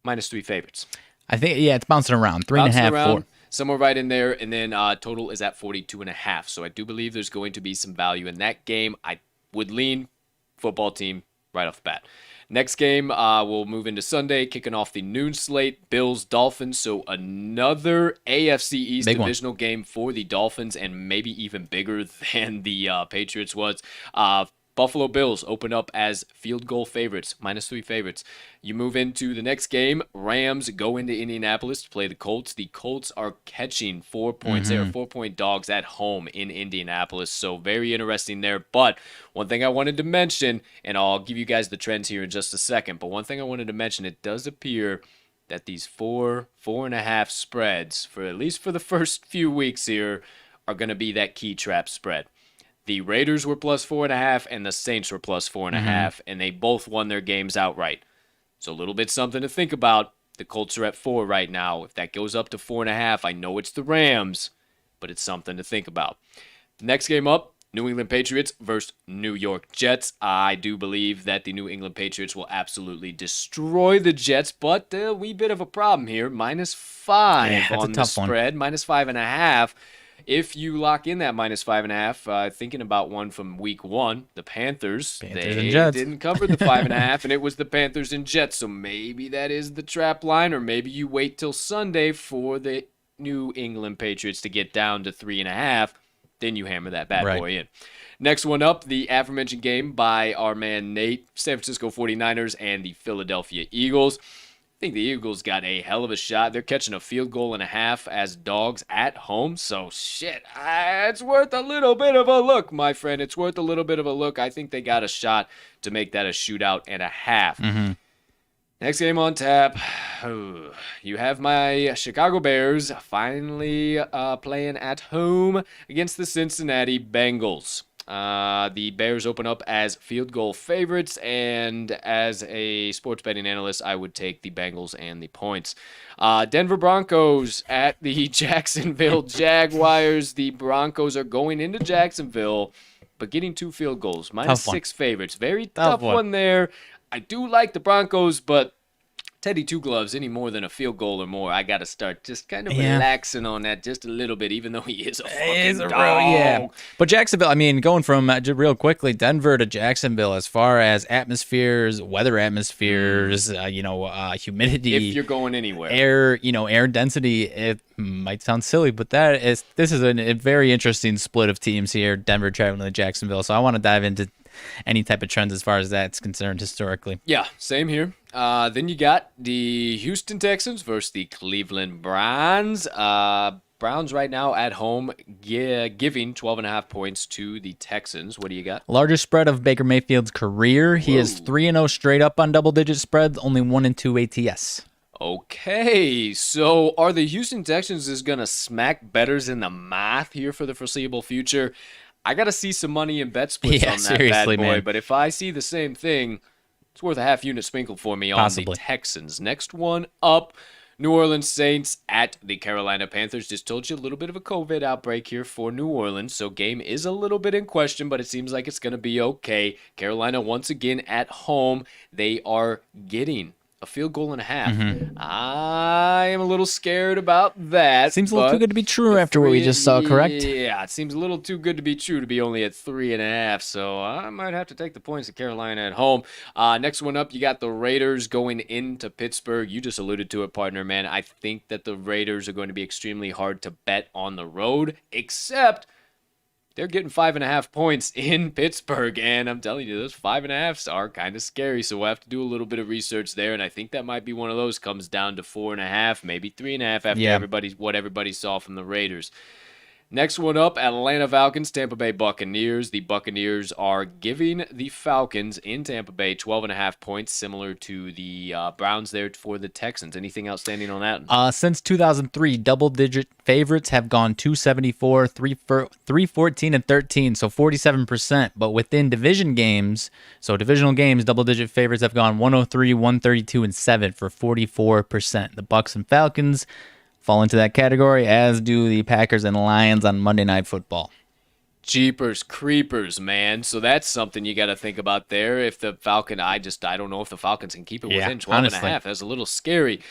-3 favorites. I think, it's bouncing around. 3.5, 4. Somewhere right in there. And then total is at 42.5. So I do believe there's going to be some value in that game. I would lean football team right off the bat. Next game, we'll move into Sunday, kicking off the noon slate, Bills-Dolphins. So another AFC East divisional game for the Dolphins, and maybe even bigger than the Patriots was. Buffalo Bills open up as field goal favorites, -3 favorites. You move into the next game. Rams go into Indianapolis to play the Colts. The Colts are catching 4 points. They are 4-point dogs at home in Indianapolis. So very interesting there. But one thing I wanted to mention, and I'll give you guys the trends here in just a second, but one thing I wanted to mention, it does appear that these 4.5 spreads, for at least for the first few weeks here, are going to be that key trap spread. The Raiders were +4.5, and the Saints were +4.5, and they both won their games outright. So a little bit something to think about. The Colts are at 4 right now. If that goes up to 4.5, I know it's the Rams, but it's something to think about. The next game up, New England Patriots versus New York Jets. I do believe that the New England Patriots will absolutely destroy the Jets, but a wee bit of a problem here. -5 on the spread, -5.5. If you lock in that -5.5, thinking about one from week 1, the Panthers they didn't cover the 5.5, and it was the Panthers and Jets. So maybe that is the trap line, or maybe you wait till Sunday for the New England Patriots to get down to 3.5. Then you hammer that bad boy in. Next one up, the aforementioned game by our man Nate, San Francisco 49ers and the Philadelphia Eagles. I think the Eagles got a hell of a shot. They're catching a field goal and a half as dogs at home. So, shit, it's worth a little bit of a look, my friend. It's worth a little bit of a look. I think they got a shot to make that a shootout and a half. Next game on tap. You have my Chicago Bears finally playing at home against the Cincinnati Bengals. The Bears open up as field goal favorites, and as a sports betting analyst, I would take the Bengals and the points. Denver Broncos at the Jacksonville Jaguars. The Broncos are going into Jacksonville, but getting 2 field goals, -6 favorites. Very tough one there. I do like the Broncos, but Teddy Two Gloves, any more than a field goal or more, I got to start just kind of relaxing on that just a little bit, even though he is a fucking dog. But Jacksonville, I mean, going from just real quickly, Denver to Jacksonville, as far as atmospheres, weather atmospheres, humidity. If you're going anywhere. Air density, it might sound silly, but this is a very interesting split of teams here, Denver traveling to Jacksonville. So I want to dive into any type of trends as far as that's concerned historically. Yeah, same here. Then you got the Houston Texans versus the Cleveland Browns. Browns right now at home giving 12.5 points to the Texans. What do you got? Largest spread of Baker Mayfield's career. He is 3-0 straight up on double-digit spreads, only 1-2 ATS. Okay, so are the Houston Texans just going to smack bettors in the mouth here for the foreseeable future? I got to see some money in bet splits on that bad boy, man. But if I see the same thing, it's worth a half unit sprinkle for me on the Texans. Next one up, New Orleans Saints at the Carolina Panthers. Just told you a little bit of a COVID outbreak here for New Orleans, so game is a little bit in question, but it seems like it's going to be okay. Carolina once again at home. They are getting a field goal and a half. I am a little scared about that. Seems a little too good to be true after what we just saw, correct? Yeah, it seems a little too good to be true to be only at 3.5, so I might have to take the points of Carolina at home. Next one up, you got the Raiders going into Pittsburgh. You just alluded to it, partner, man. I think that the Raiders are going to be extremely hard to bet on the road, except they're getting 5.5 points in Pittsburgh, and I'm telling you, those 5.5s are kind of scary, so we'll have to do a little bit of research there, and I think that might be one of those comes down to 4.5, maybe 3.5 after what everybody saw from the Raiders. Next one up, Atlanta Falcons, Tampa Bay Buccaneers. The Buccaneers are giving the Falcons in Tampa Bay 12.5 points, similar to the Browns there for the Texans. Anything outstanding on that? Since 2003, double-digit favorites have gone 274, 314, and 13, so 47%. But within divisional games, double-digit favorites have gone 103, 132, and 7 for 44%. The Bucs and Falcons fall into that category, as do the Packers and Lions on Monday Night Football. Jeepers creepers, man. So that's something you got to think about there. If the Falcon, I don't know if the Falcons can keep it within 12.5. That's a little scary.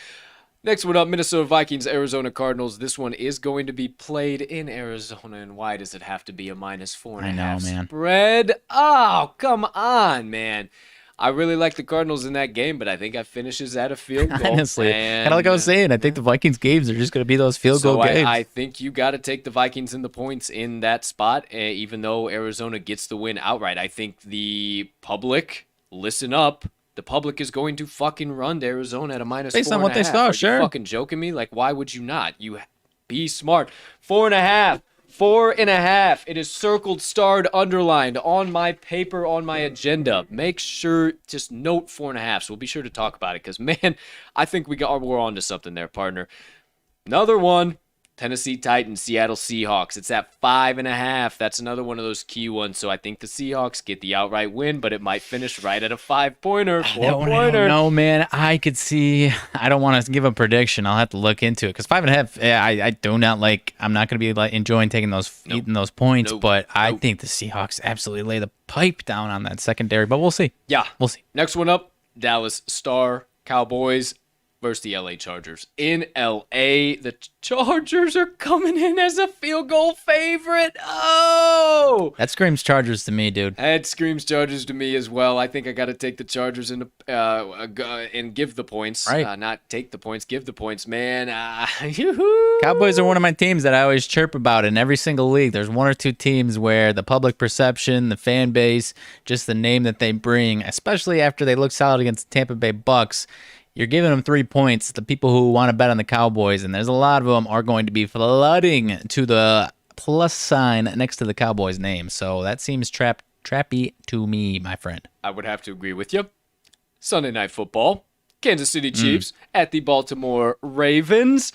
Next one up, Minnesota Vikings, Arizona Cardinals. This one is going to be played in Arizona. And why does it have to be a -4.5 spread? Oh, come on, man. I really like the Cardinals in that game, but I think I finishes at a field goal. Honestly, kind of like I was saying, I think the Vikings games are just going to be those field goal games. I think you got to take the Vikings in the points in that spot, even though Arizona gets the win outright. I think the public, listen up, the public is going to fucking run to Arizona at a -4.5. Based on what they saw, sure. Are you fucking joking me? Like, why would you not? You be smart. 4.5. 4.5. It is circled, starred, underlined on my paper, on my agenda. Make sure, just note 4.5. So we'll be sure to talk about it because, man, I think we're on to something there, partner. Another one, Tennessee Titans, Seattle Seahawks. It's at 5.5. That's another one of those key ones. So I think the Seahawks get the outright win, but it might finish right at a 5-pointer, 4-pointer. No, man. I could see. I don't want to give a prediction. I'll have to look into it because 5.5. I do not like. I'm not going to be like enjoying eating those points. But I think the Seahawks absolutely lay the pipe down on that secondary. But we'll see. Yeah, we'll see. Next one up, Dallas Star Cowboys versus the LA Chargers. In LA, the Chargers are coming in as a field goal favorite. Oh! That screams Chargers to me, dude. That screams Chargers to me as well. I think I got to take the Chargers and give the points. Right. Not take the points, give the points, man. Cowboys are one of my teams that I always chirp about in every single league. There's one or two teams where the public perception, the fan base, just the name that they bring, especially after they look solid against the Tampa Bay Bucks, you're giving them 3 points. The people who want to bet on the Cowboys, and there's a lot of them, are going to be flooding to the plus sign next to the Cowboys name. So that seems trappy to me, my friend. I would have to agree with you. Sunday Night Football. Kansas City Chiefs at the Baltimore Ravens.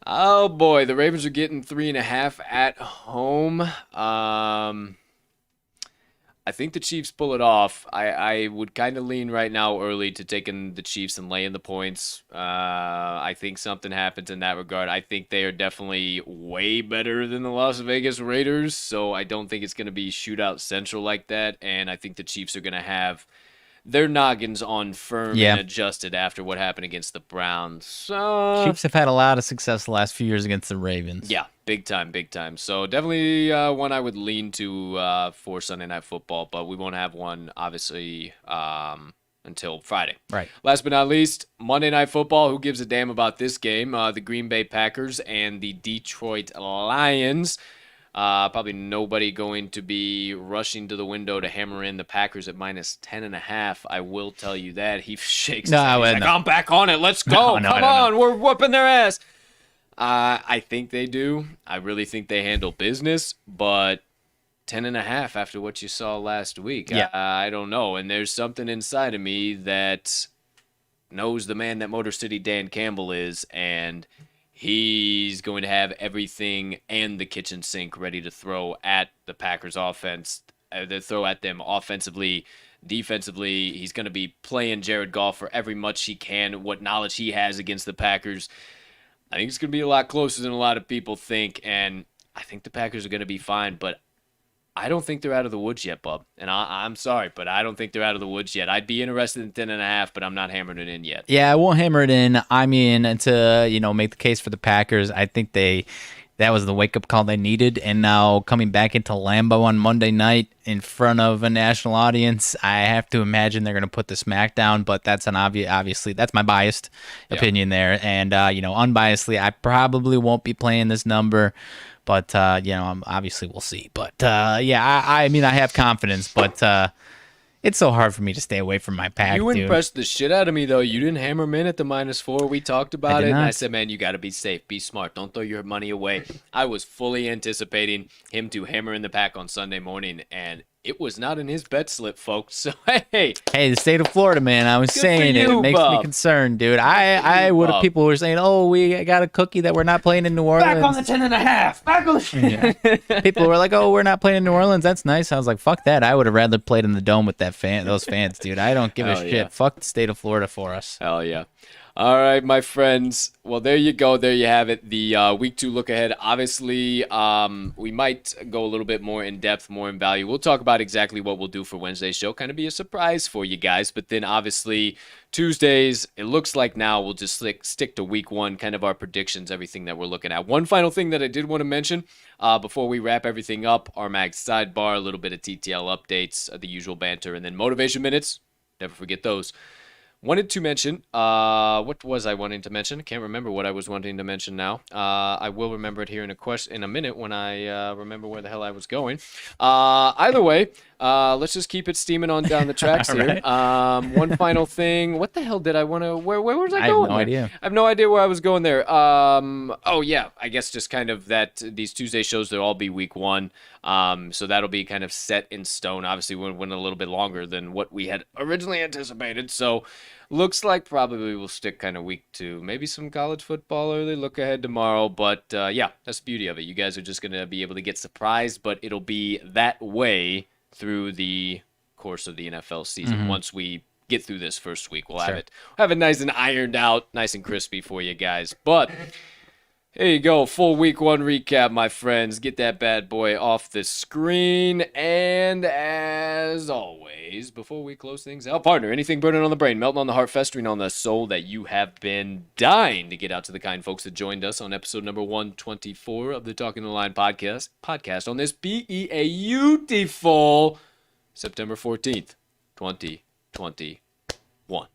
Oh, boy. The Ravens are getting 3.5 at home. I think the Chiefs pull it off. I would kind of lean right now early to taking the Chiefs and laying the points. I think something happens in that regard. I think they are definitely way better than the Las Vegas Raiders, so I don't think it's going to be shootout central like that, and I think the Chiefs are going to have their noggins on firm and adjusted after what happened against the Browns. So Chiefs have had a lot of success the last few years against the Ravens. Yeah, big time, big time. So definitely one I would lean to for Sunday Night Football, but we won't have one, obviously, until Friday. Right. Last but not least, Monday Night Football. Who gives a damn about this game? The Green Bay Packers and the Detroit Lions. Probably nobody going to be rushing to the window to hammer in the Packers at -10.5. I will tell you that. He shakes his head. He's like, I'm back on it. Let's go. Come on. We're whooping their ass. I think they do. I really think they handle business, but 10.5 after what you saw last week. Yeah. I don't know. And there's something inside of me that knows the man that Motor City Dan Campbell is, and he's going to have everything and the kitchen sink ready to throw at the Packers offense, to throw at them offensively, defensively. He's going to be playing Jared Goff for every much he can, what knowledge he has against the Packers. I think it's going to be a lot closer than a lot of people think, and I think the Packers are going to be fine, but I don't think they're out of the woods yet, bub. And I'm sorry, but I don't think they're out of the woods yet. I'd be interested in 10.5, but I'm not hammering it in yet. Yeah, I won't hammer it in. I mean, to make the case for the Packers, I think that was the wake-up call they needed. And now coming back into Lambeau on Monday night in front of a national audience, I have to imagine they're going to put the smack down. But that's obviously that's my biased opinion there. And unbiasedly, I probably won't be playing this number. But, obviously we'll see. But, I mean, I have confidence. But, It's so hard for me to stay away from my pack, You dude. impressed the shit out of me, though. You didn't hammer him in at the -4. We talked about did it, and I not. said, man, you got to be safe. Be smart. Don't throw your money away. I was fully anticipating him to hammer in the pack on Sunday morning, and it was not in his bet slip, folks. So, hey. Hey, the state of Florida, man. I was Good saying for it. you, It makes me Bob. concerned, dude. I would have. Bob. People were saying, "Oh, we got a cookie that we're not playing in New Orleans." Back on the 10.5. Back on the. People were like, "Oh, we're not playing in New Orleans. That's nice." I was like, "Fuck that! I would have rather played in the dome with those fans, dude. I don't give a Hell shit. yeah. Fuck the state of Florida for us." Hell yeah. All right, my friends. Well, there you go. There you have it. The week 2 look ahead. Obviously, we might go a little bit more in depth, more in value. We'll talk about exactly what we'll do for Wednesday's show. Kind of be a surprise for you guys. But then, obviously, Tuesdays, it looks like now we'll just stick to week 1, kind of our predictions, everything that we're looking at. One final thing that I did want to mention before we wrap everything up, RMags Sidebar, a little bit of TTL updates, the usual banter, and then motivation minutes. Never forget those. Wanted to mention, what was I wanting to mention? I can't remember what I was wanting to mention now. I will remember it here in a minute when I remember where the hell I was going. Either way, let's just keep it steaming on down the tracks here. One final thing. What the hell did I want to? Where was I going? I have no there? idea. I have no idea where I was going there. Oh yeah, I guess just kind of that these Tuesday shows they'll all be week 1. So that'll be kind of set in stone. Obviously, we went a little bit longer than what we had originally anticipated. So looks like probably we'll stick kind of week 2. Maybe some college football early look ahead tomorrow. But yeah, that's the beauty of it. You guys are just gonna be able to get surprised, but it'll be that way through the course of the NFL season. Once we get through this first week, we'll have it nice and ironed out, nice and crispy for you guys. But here you go, full week 1 recap, my friends. Get that bad boy off the screen. And as always, before we close things out, partner, anything burning on the brain, melting on the heart, festering on the soul that you have been dying to get out to the kind folks that joined us on episode number 124 of the Talking the Line podcast on this beautiful September 14th, 2021.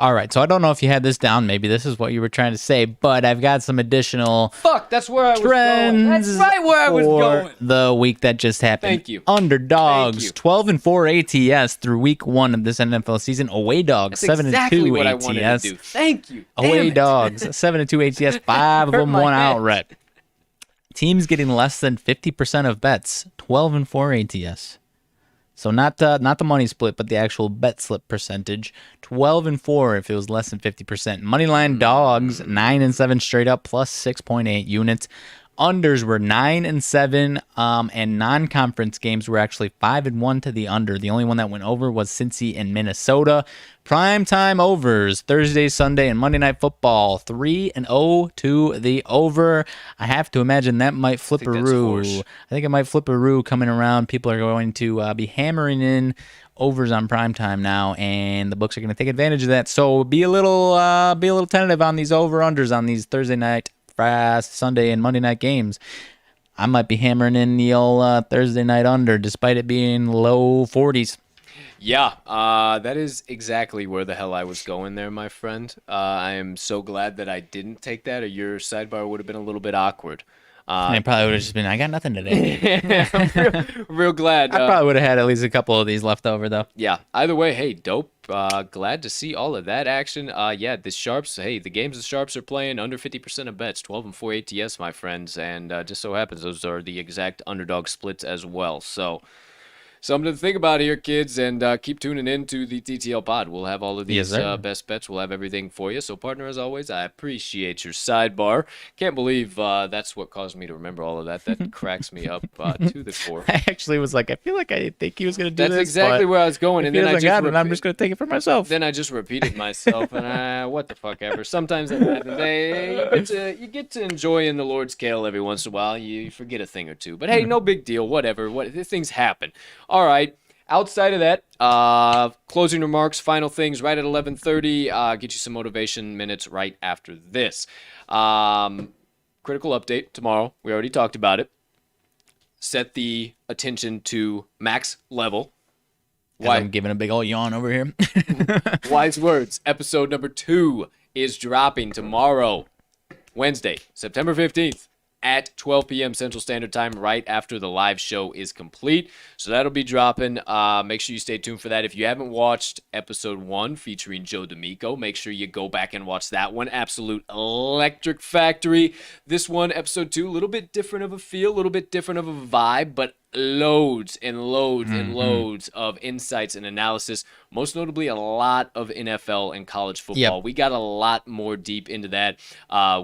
All right, so I don't know if you had this down. Maybe this is what you were trying to say, but I've got some additional Fuck, that's where I was going. trends That's right where I was for going. the week that just happened. Thank you. Underdogs, Thank you. 12-4 ATS through week 1 of this NFL season. Away dogs, That's 7-2 exactly what I ATS. wanted to do. Thank you. Away Damn it. dogs, 7-2 ATS. 5 of Hurt them my won head. outright. Teams getting less than 50% of bets, 12-4 ATS. So not the money split, but the actual bet slip percentage. 12-4 if it was less than 50%. Moneyline dogs 9-7 straight up plus 6.8 units. Unders were 9-7, and non-conference games were actually 5-1 to the under. The only one that went over was Cincy and Minnesota. Primetime overs Thursday, Sunday, and Monday Night Football 3-0 to the over. I have to imagine that might flip a that's roo. force. I think it might flip a roo coming around. People are going to be hammering in overs on primetime now, and the books are going to take advantage of that. So be a little tentative on these over-unders on these Thursday night, Sunday, and Monday night games. I might be hammering in the old Thursday night under, despite it being low 40s. Yeah, that is exactly where the hell I was going there, my friend. I am so glad that I didn't take that, or your sidebar would have been a little bit awkward. I probably would have just been, I got nothing today. Real glad. I probably would have had at least a couple of these left over, though. Yeah, either way, hey, dope. Glad to see all of that action. Yeah, the Sharps, hey, the games the Sharps are playing, under 50% of bets, 12-4 ATS, my friends. And just so happens those are the exact underdog splits as well. So something to think about here, kids, and keep tuning in to the TTL Pod. We'll have all of these best bets. We'll have everything for you. So, partner, as always, I appreciate your sidebar. Can't believe that's what caused me to remember all of that. That cracks me up to the core. I actually was like, I feel like I think he was going to do That's this. exactly but where I was going, if and he then I doesn't just got it, I'm just going to take it for myself. Then I just repeated myself, and what the fuck ever. Sometimes at the end of the day, you get to enjoy in the Lord's kale every once in a while. You forget a thing or two, but hey, no big deal. Whatever. Things happen. All right. Outside of that, closing remarks, final things right at 11:30. Get you some motivation minutes right after this. Critical update tomorrow. We already talked about it. Set the attention to max level. Why? I'm giving a big old yawn over here. Wise words. Episode number 2 is dropping tomorrow, Wednesday, September 15th. at 12 p.m. Central Standard Time, right after the live show is complete. So that'll be dropping. Make sure you stay tuned for that. If you haven't watched episode 1 featuring Joe D'Amico, make sure you go back and watch that one. Absolute electric factory. This one, episode 2, a little bit different of a feel, a little bit different of a vibe, but loads and loads and loads of insights and analysis, most notably a lot of NFL and college football. Yep. We got a lot more deep into that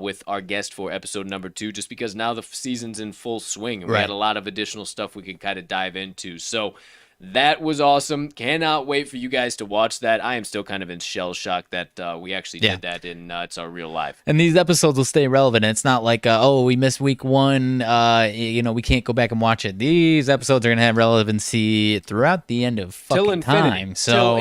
with our guest for episode number 2, just because now the season's in full swing and we had a lot of additional stuff we can kind of dive into. So that was awesome. Cannot wait for you guys to watch that. I am still kind of in shell shock that we actually did that in It's Our Real Life. And these episodes will stay relevant. It's not like, we missed week 1, we can't go back and watch it. These episodes are going to have relevancy throughout the end of fucking time. So,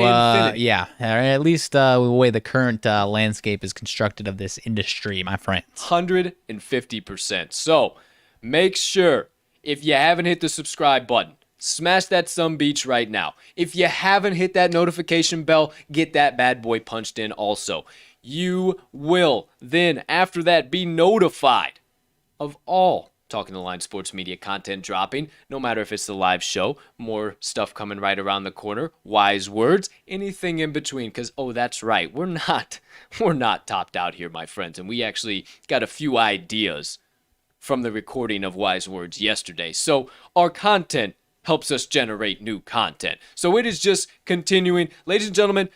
yeah, or at least the way the current landscape is constructed of this industry, my friends. 150%. So make sure, if you haven't hit the subscribe button, smash that sumbitch right now. If you haven't hit that notification bell, get that bad boy punched in also. You will then, after that, be notified of all Talking the Line sports media content dropping, no matter if it's the live show, more stuff coming right around the corner, wise words, anything in between. Because, that's right, we're not topped out here, my friends, and we actually got a few ideas from the recording of wise words yesterday. So our content helps us generate new content. So it is just continuing. Ladies and gentlemen,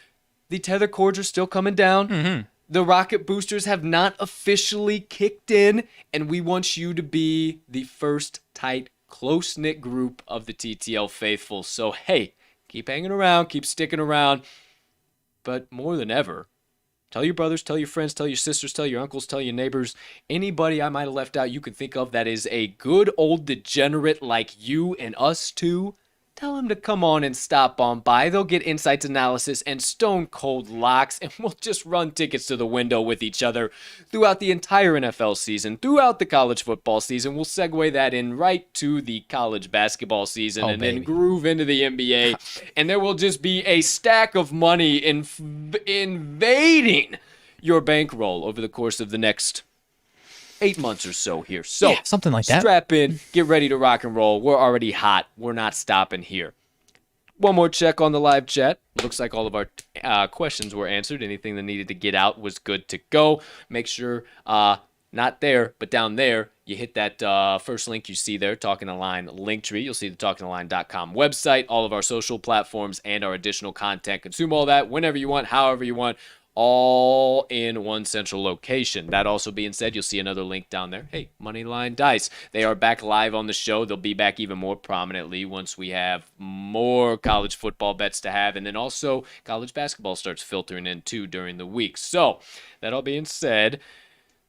the tether cords are still coming down. The rocket boosters have not officially kicked in, and we want you to be the first tight, close-knit group of the TTL faithful. So, hey, keep hanging around, keep sticking around, but more than ever, tell your brothers, tell your friends, tell your sisters, tell your uncles, tell your neighbors, anybody I might have left out you can think of that is a good old degenerate like you and us too. Tell them to come on and stop on by. They'll get insights, analysis, and stone cold locks, and we'll just run tickets to the window with each other throughout the entire NFL season, throughout the college football season. We'll segue that in right to the college basketball season then groove into the NBA, and there will just be a stack of money invading your bankroll over the course of the next 8 months or so here. So something like that. Strap in, get ready to rock and roll. We're already hot. We're not stopping here. One more check on the live chat. Looks like all of our questions were answered. Anything that needed to get out was good to go. Make sure, not there, but down there, you hit that first link you see there, Talking the Line Linktree. You'll see the talkingtheline.com website, all of our social platforms, and our additional content. Consume all that whenever you want, however you want, all in one central location. That also being said, you'll see another link down there. Hey, Moneyline Dice. They are back live on the show. They'll be back even more prominently once we have more college football bets to have. And then also college basketball starts filtering in too during the week. So that all being said,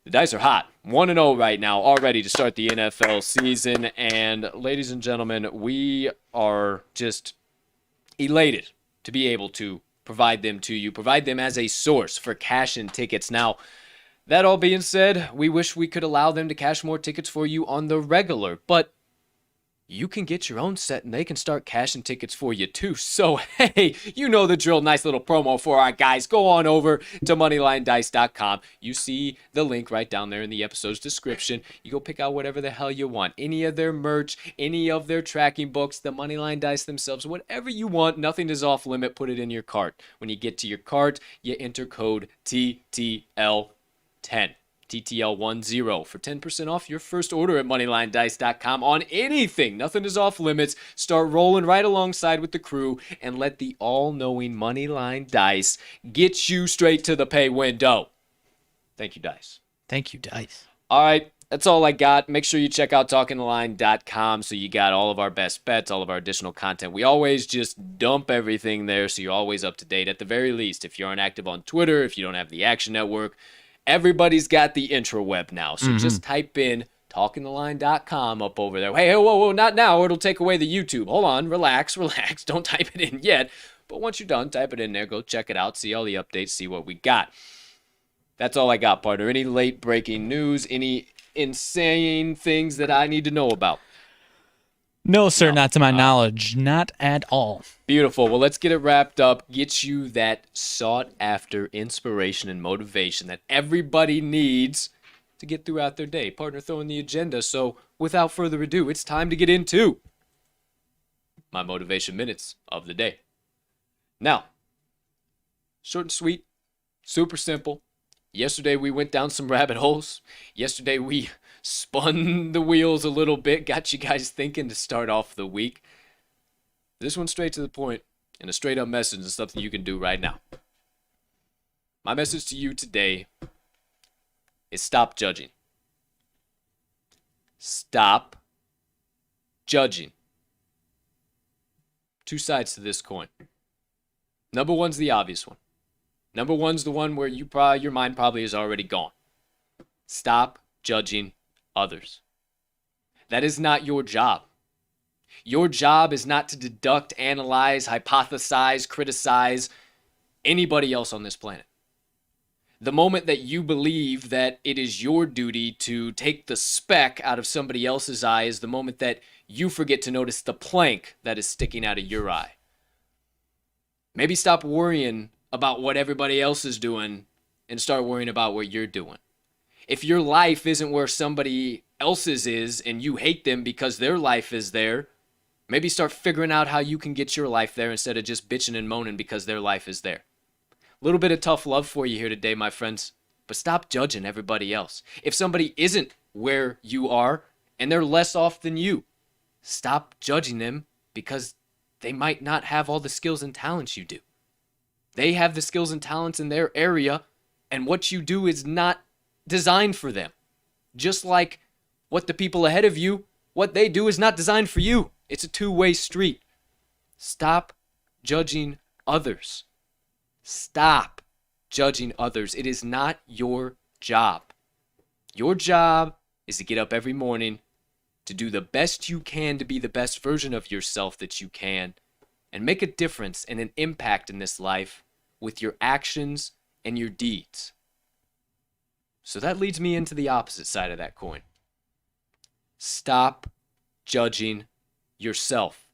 the dice are hot. 1-0 right now, all ready to start the NFL season. And ladies and gentlemen, we are just elated to be able to provide them to you, provide them as a source for cash and tickets. Now, that all being said, we wish we could allow them to cash more tickets for you on the regular, but you can get your own set and they can start cashing tickets for you too. So, hey, you know the drill. Nice little promo for our guys. Go on over to moneylinedice.com. You see the link right down there in the episode's description. You go pick out whatever the hell you want. Any of their merch, any of their tracking books, the Moneyline Dice themselves, whatever you want. Nothing is off limit. Put it in your cart. When you get to your cart, you enter code TTL10. TTL10 for 10% off your first order at moneylinedice.com on anything. Nothing is off limits. Start rolling right alongside with the crew and let the all-knowing Moneyline Dice get you straight to the pay window. Thank you, Dice. Thank you, Dice. All right, that's all I got. Make sure you check out talkingtheline.com so you got all of our best bets, all of our additional content. We always just dump everything there so you're always up to date. At the very least, if you aren't active on Twitter, if you don't have the Action Network, everybody's got the intraweb now, so just type in talkingtheline.com up over there. Hey, whoa, not now, or it'll take away the YouTube. Hold on, relax, don't type it in yet. But once you're done, type it in there, go check it out, see all the updates, see what we got. That's all I got, partner. Any late breaking news, any insane things that I need to know about? No, sir, not to my knowledge. Not at all. Beautiful. Well, let's get it wrapped up. Get you that sought-after inspiration and motivation that everybody needs to get throughout their day. Partner throwing the agenda. So without further ado, it's time to get into my motivation minutes of the day. Now, short and sweet, super simple. Yesterday we went down some rabbit holes. Yesterday we spun the wheels a little bit, got you guys thinking to start off the week. This one's straight to the point and a straight up message is something you can do right now. My message to you today is stop judging. Stop judging. Two sides to this coin. Number one's the obvious one. Number one's the one where your mind probably is already gone. Stop judging others. That is not your job. Your job is not to deduct, analyze, hypothesize, criticize anybody else on this planet. The moment that you believe that it is your duty to take the speck out of somebody else's eye is the moment that you forget to notice the plank that is sticking out of your eye. Maybe stop worrying about what everybody else is doing and start worrying about what you're doing. If your life isn't where somebody else's is and you hate them because their life is there, maybe start figuring out how you can get your life there instead of just bitching and moaning because their life is there. A little bit of tough love for you here today, my friends, but stop judging everybody else. If somebody isn't where you are and they're less off than you, stop judging them because they might not have all the skills and talents you do. They have the skills and talents in their area, and what you do is not designed for them. Just like what the people ahead of you, what they do is not designed for you. It's a two-way street. Stop judging others. Stop judging others. It is not your job. Your job is to get up every morning, to do the best you can to be the best version of yourself that you can, and make a difference and an impact in this life with your actions and your deeds. So that leads me into the opposite side of that coin. Stop judging yourself.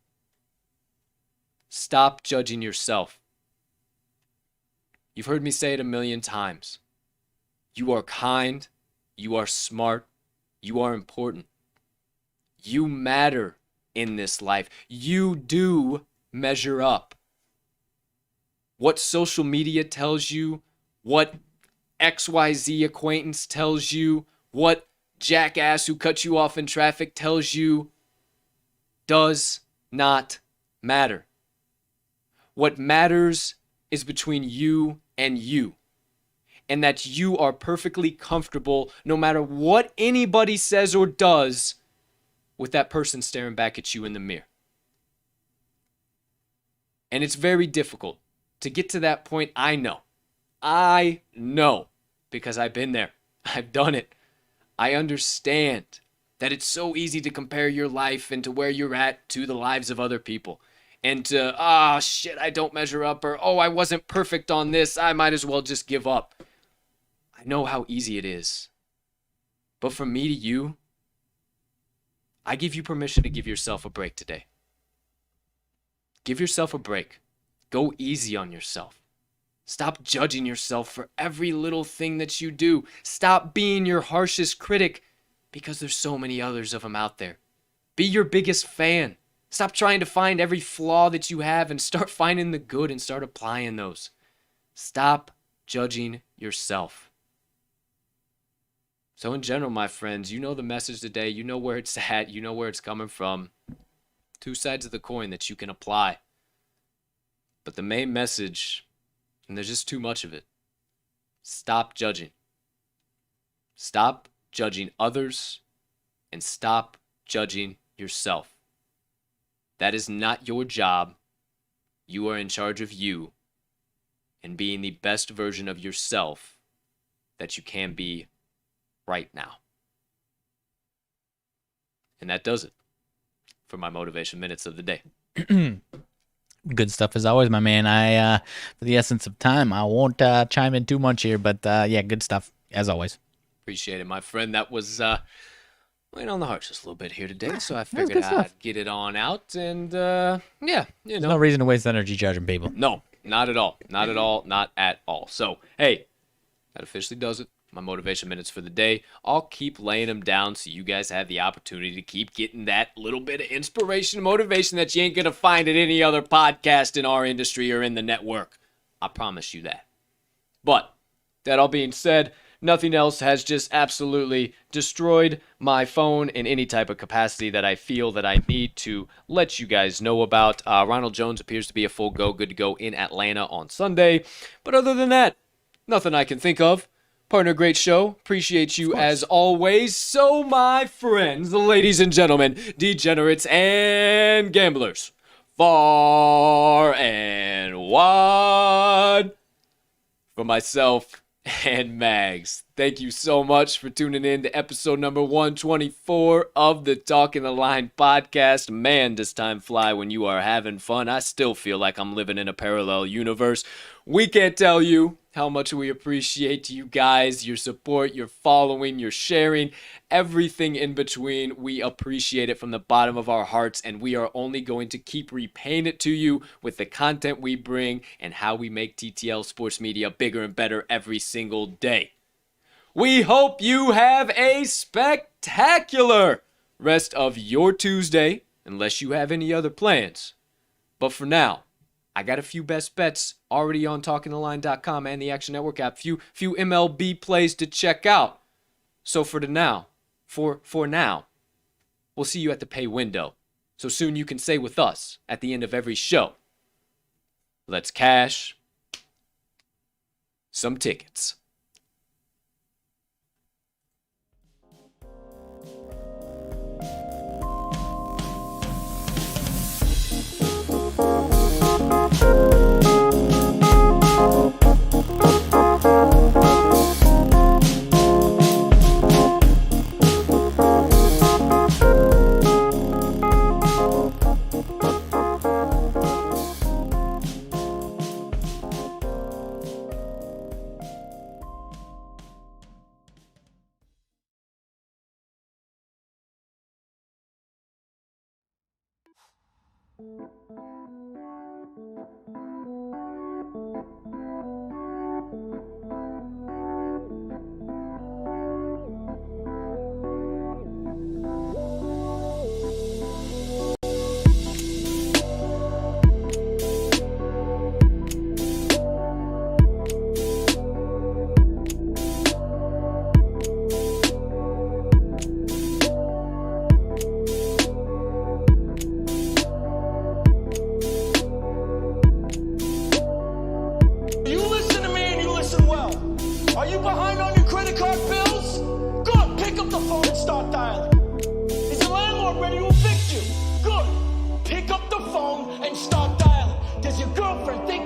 Stop judging yourself. You've heard me say it a million times. You are kind, you are smart, you are important. You matter in this life. You do measure up. What social media tells you, what XYZ acquaintance tells you, what jackass who cut you off in traffic tells you, does not matter. What matters is between you and you. And that you are perfectly comfortable no matter what anybody says or does with that person staring back at you in the mirror. And it's very difficult to get to that point. I know because I've been there. I've done it. I understand that it's so easy to compare your life and to where you're at to the lives of other people. And to, shit, I don't measure up, or, I wasn't perfect on this, I might as well just give up. I know how easy it is. But from me to you, I give you permission to give yourself a break today. Give yourself a break. Go easy on yourself. Stop judging yourself for every little thing that you do. Stop being your harshest critic because there's so many others of them out there. Be your biggest fan. Stop trying to find every flaw that you have and start finding the good and start applying those. Stop judging yourself. So in general, my friends, you know the message today. You know where it's at. You know where it's coming from. Two sides of the coin that you can apply. But the main message, and there's just too much of it, stop judging. Stop judging others and stop judging yourself. That is not your job. You are in charge of you and being the best version of yourself that you can be right now. And that does it for my motivation minutes of the day. Good stuff as always, my man. For the essence of time, I won't chime in too much here, but yeah, good stuff as always. Appreciate it, my friend. That was weighing on the heart just a little bit here today, so I figured I'd get it on out. And yeah, There's no reason to waste energy judging people. No, not at all. Not at all. Not at all. So, hey, that officially does it. my motivation minutes for the day. I'll keep laying them down so you guys have the opportunity to keep getting that little bit of inspiration and motivation that you ain't going to find at any other podcast in our industry or in the network. I promise you that. But that all being said, nothing else has just absolutely destroyed my phone in any type of capacity that I feel that I need to let you guys know about. Ronald Jones appears to be a full go, good to go in Atlanta on Sunday. But other than that, nothing I can think of. Partner, great show. Appreciate you as always. So, my friends, ladies and gentlemen, degenerates and gamblers, far and wide, for myself and Mags, thank you so much for tuning in to episode number 124 of the Talking the Line podcast. Man, does time fly when you are having fun. I still feel like I'm living in a parallel universe. We can't tell you how much we appreciate you guys, your support, your following, your sharing, everything in between. We appreciate it from the bottom of our hearts, and we are only going to keep repaying it to you with the content we bring and how we make TTL Sports Media bigger and better every single day. We hope you have a spectacular rest of your Tuesday, unless you have any other plans. But for now, I got a few best bets already on TalkingTheLine.com and the Action Network app. Few MLB plays to check out. So for now, we'll see you at the pay window. So soon you can say with us at the end of every show, let's cash some tickets. Are you behind on your credit card bills? Good. Pick up the phone and start dialing. Is your landlord ready to evict you? Good. Pick up the phone and start dialing. Does your girlfriend think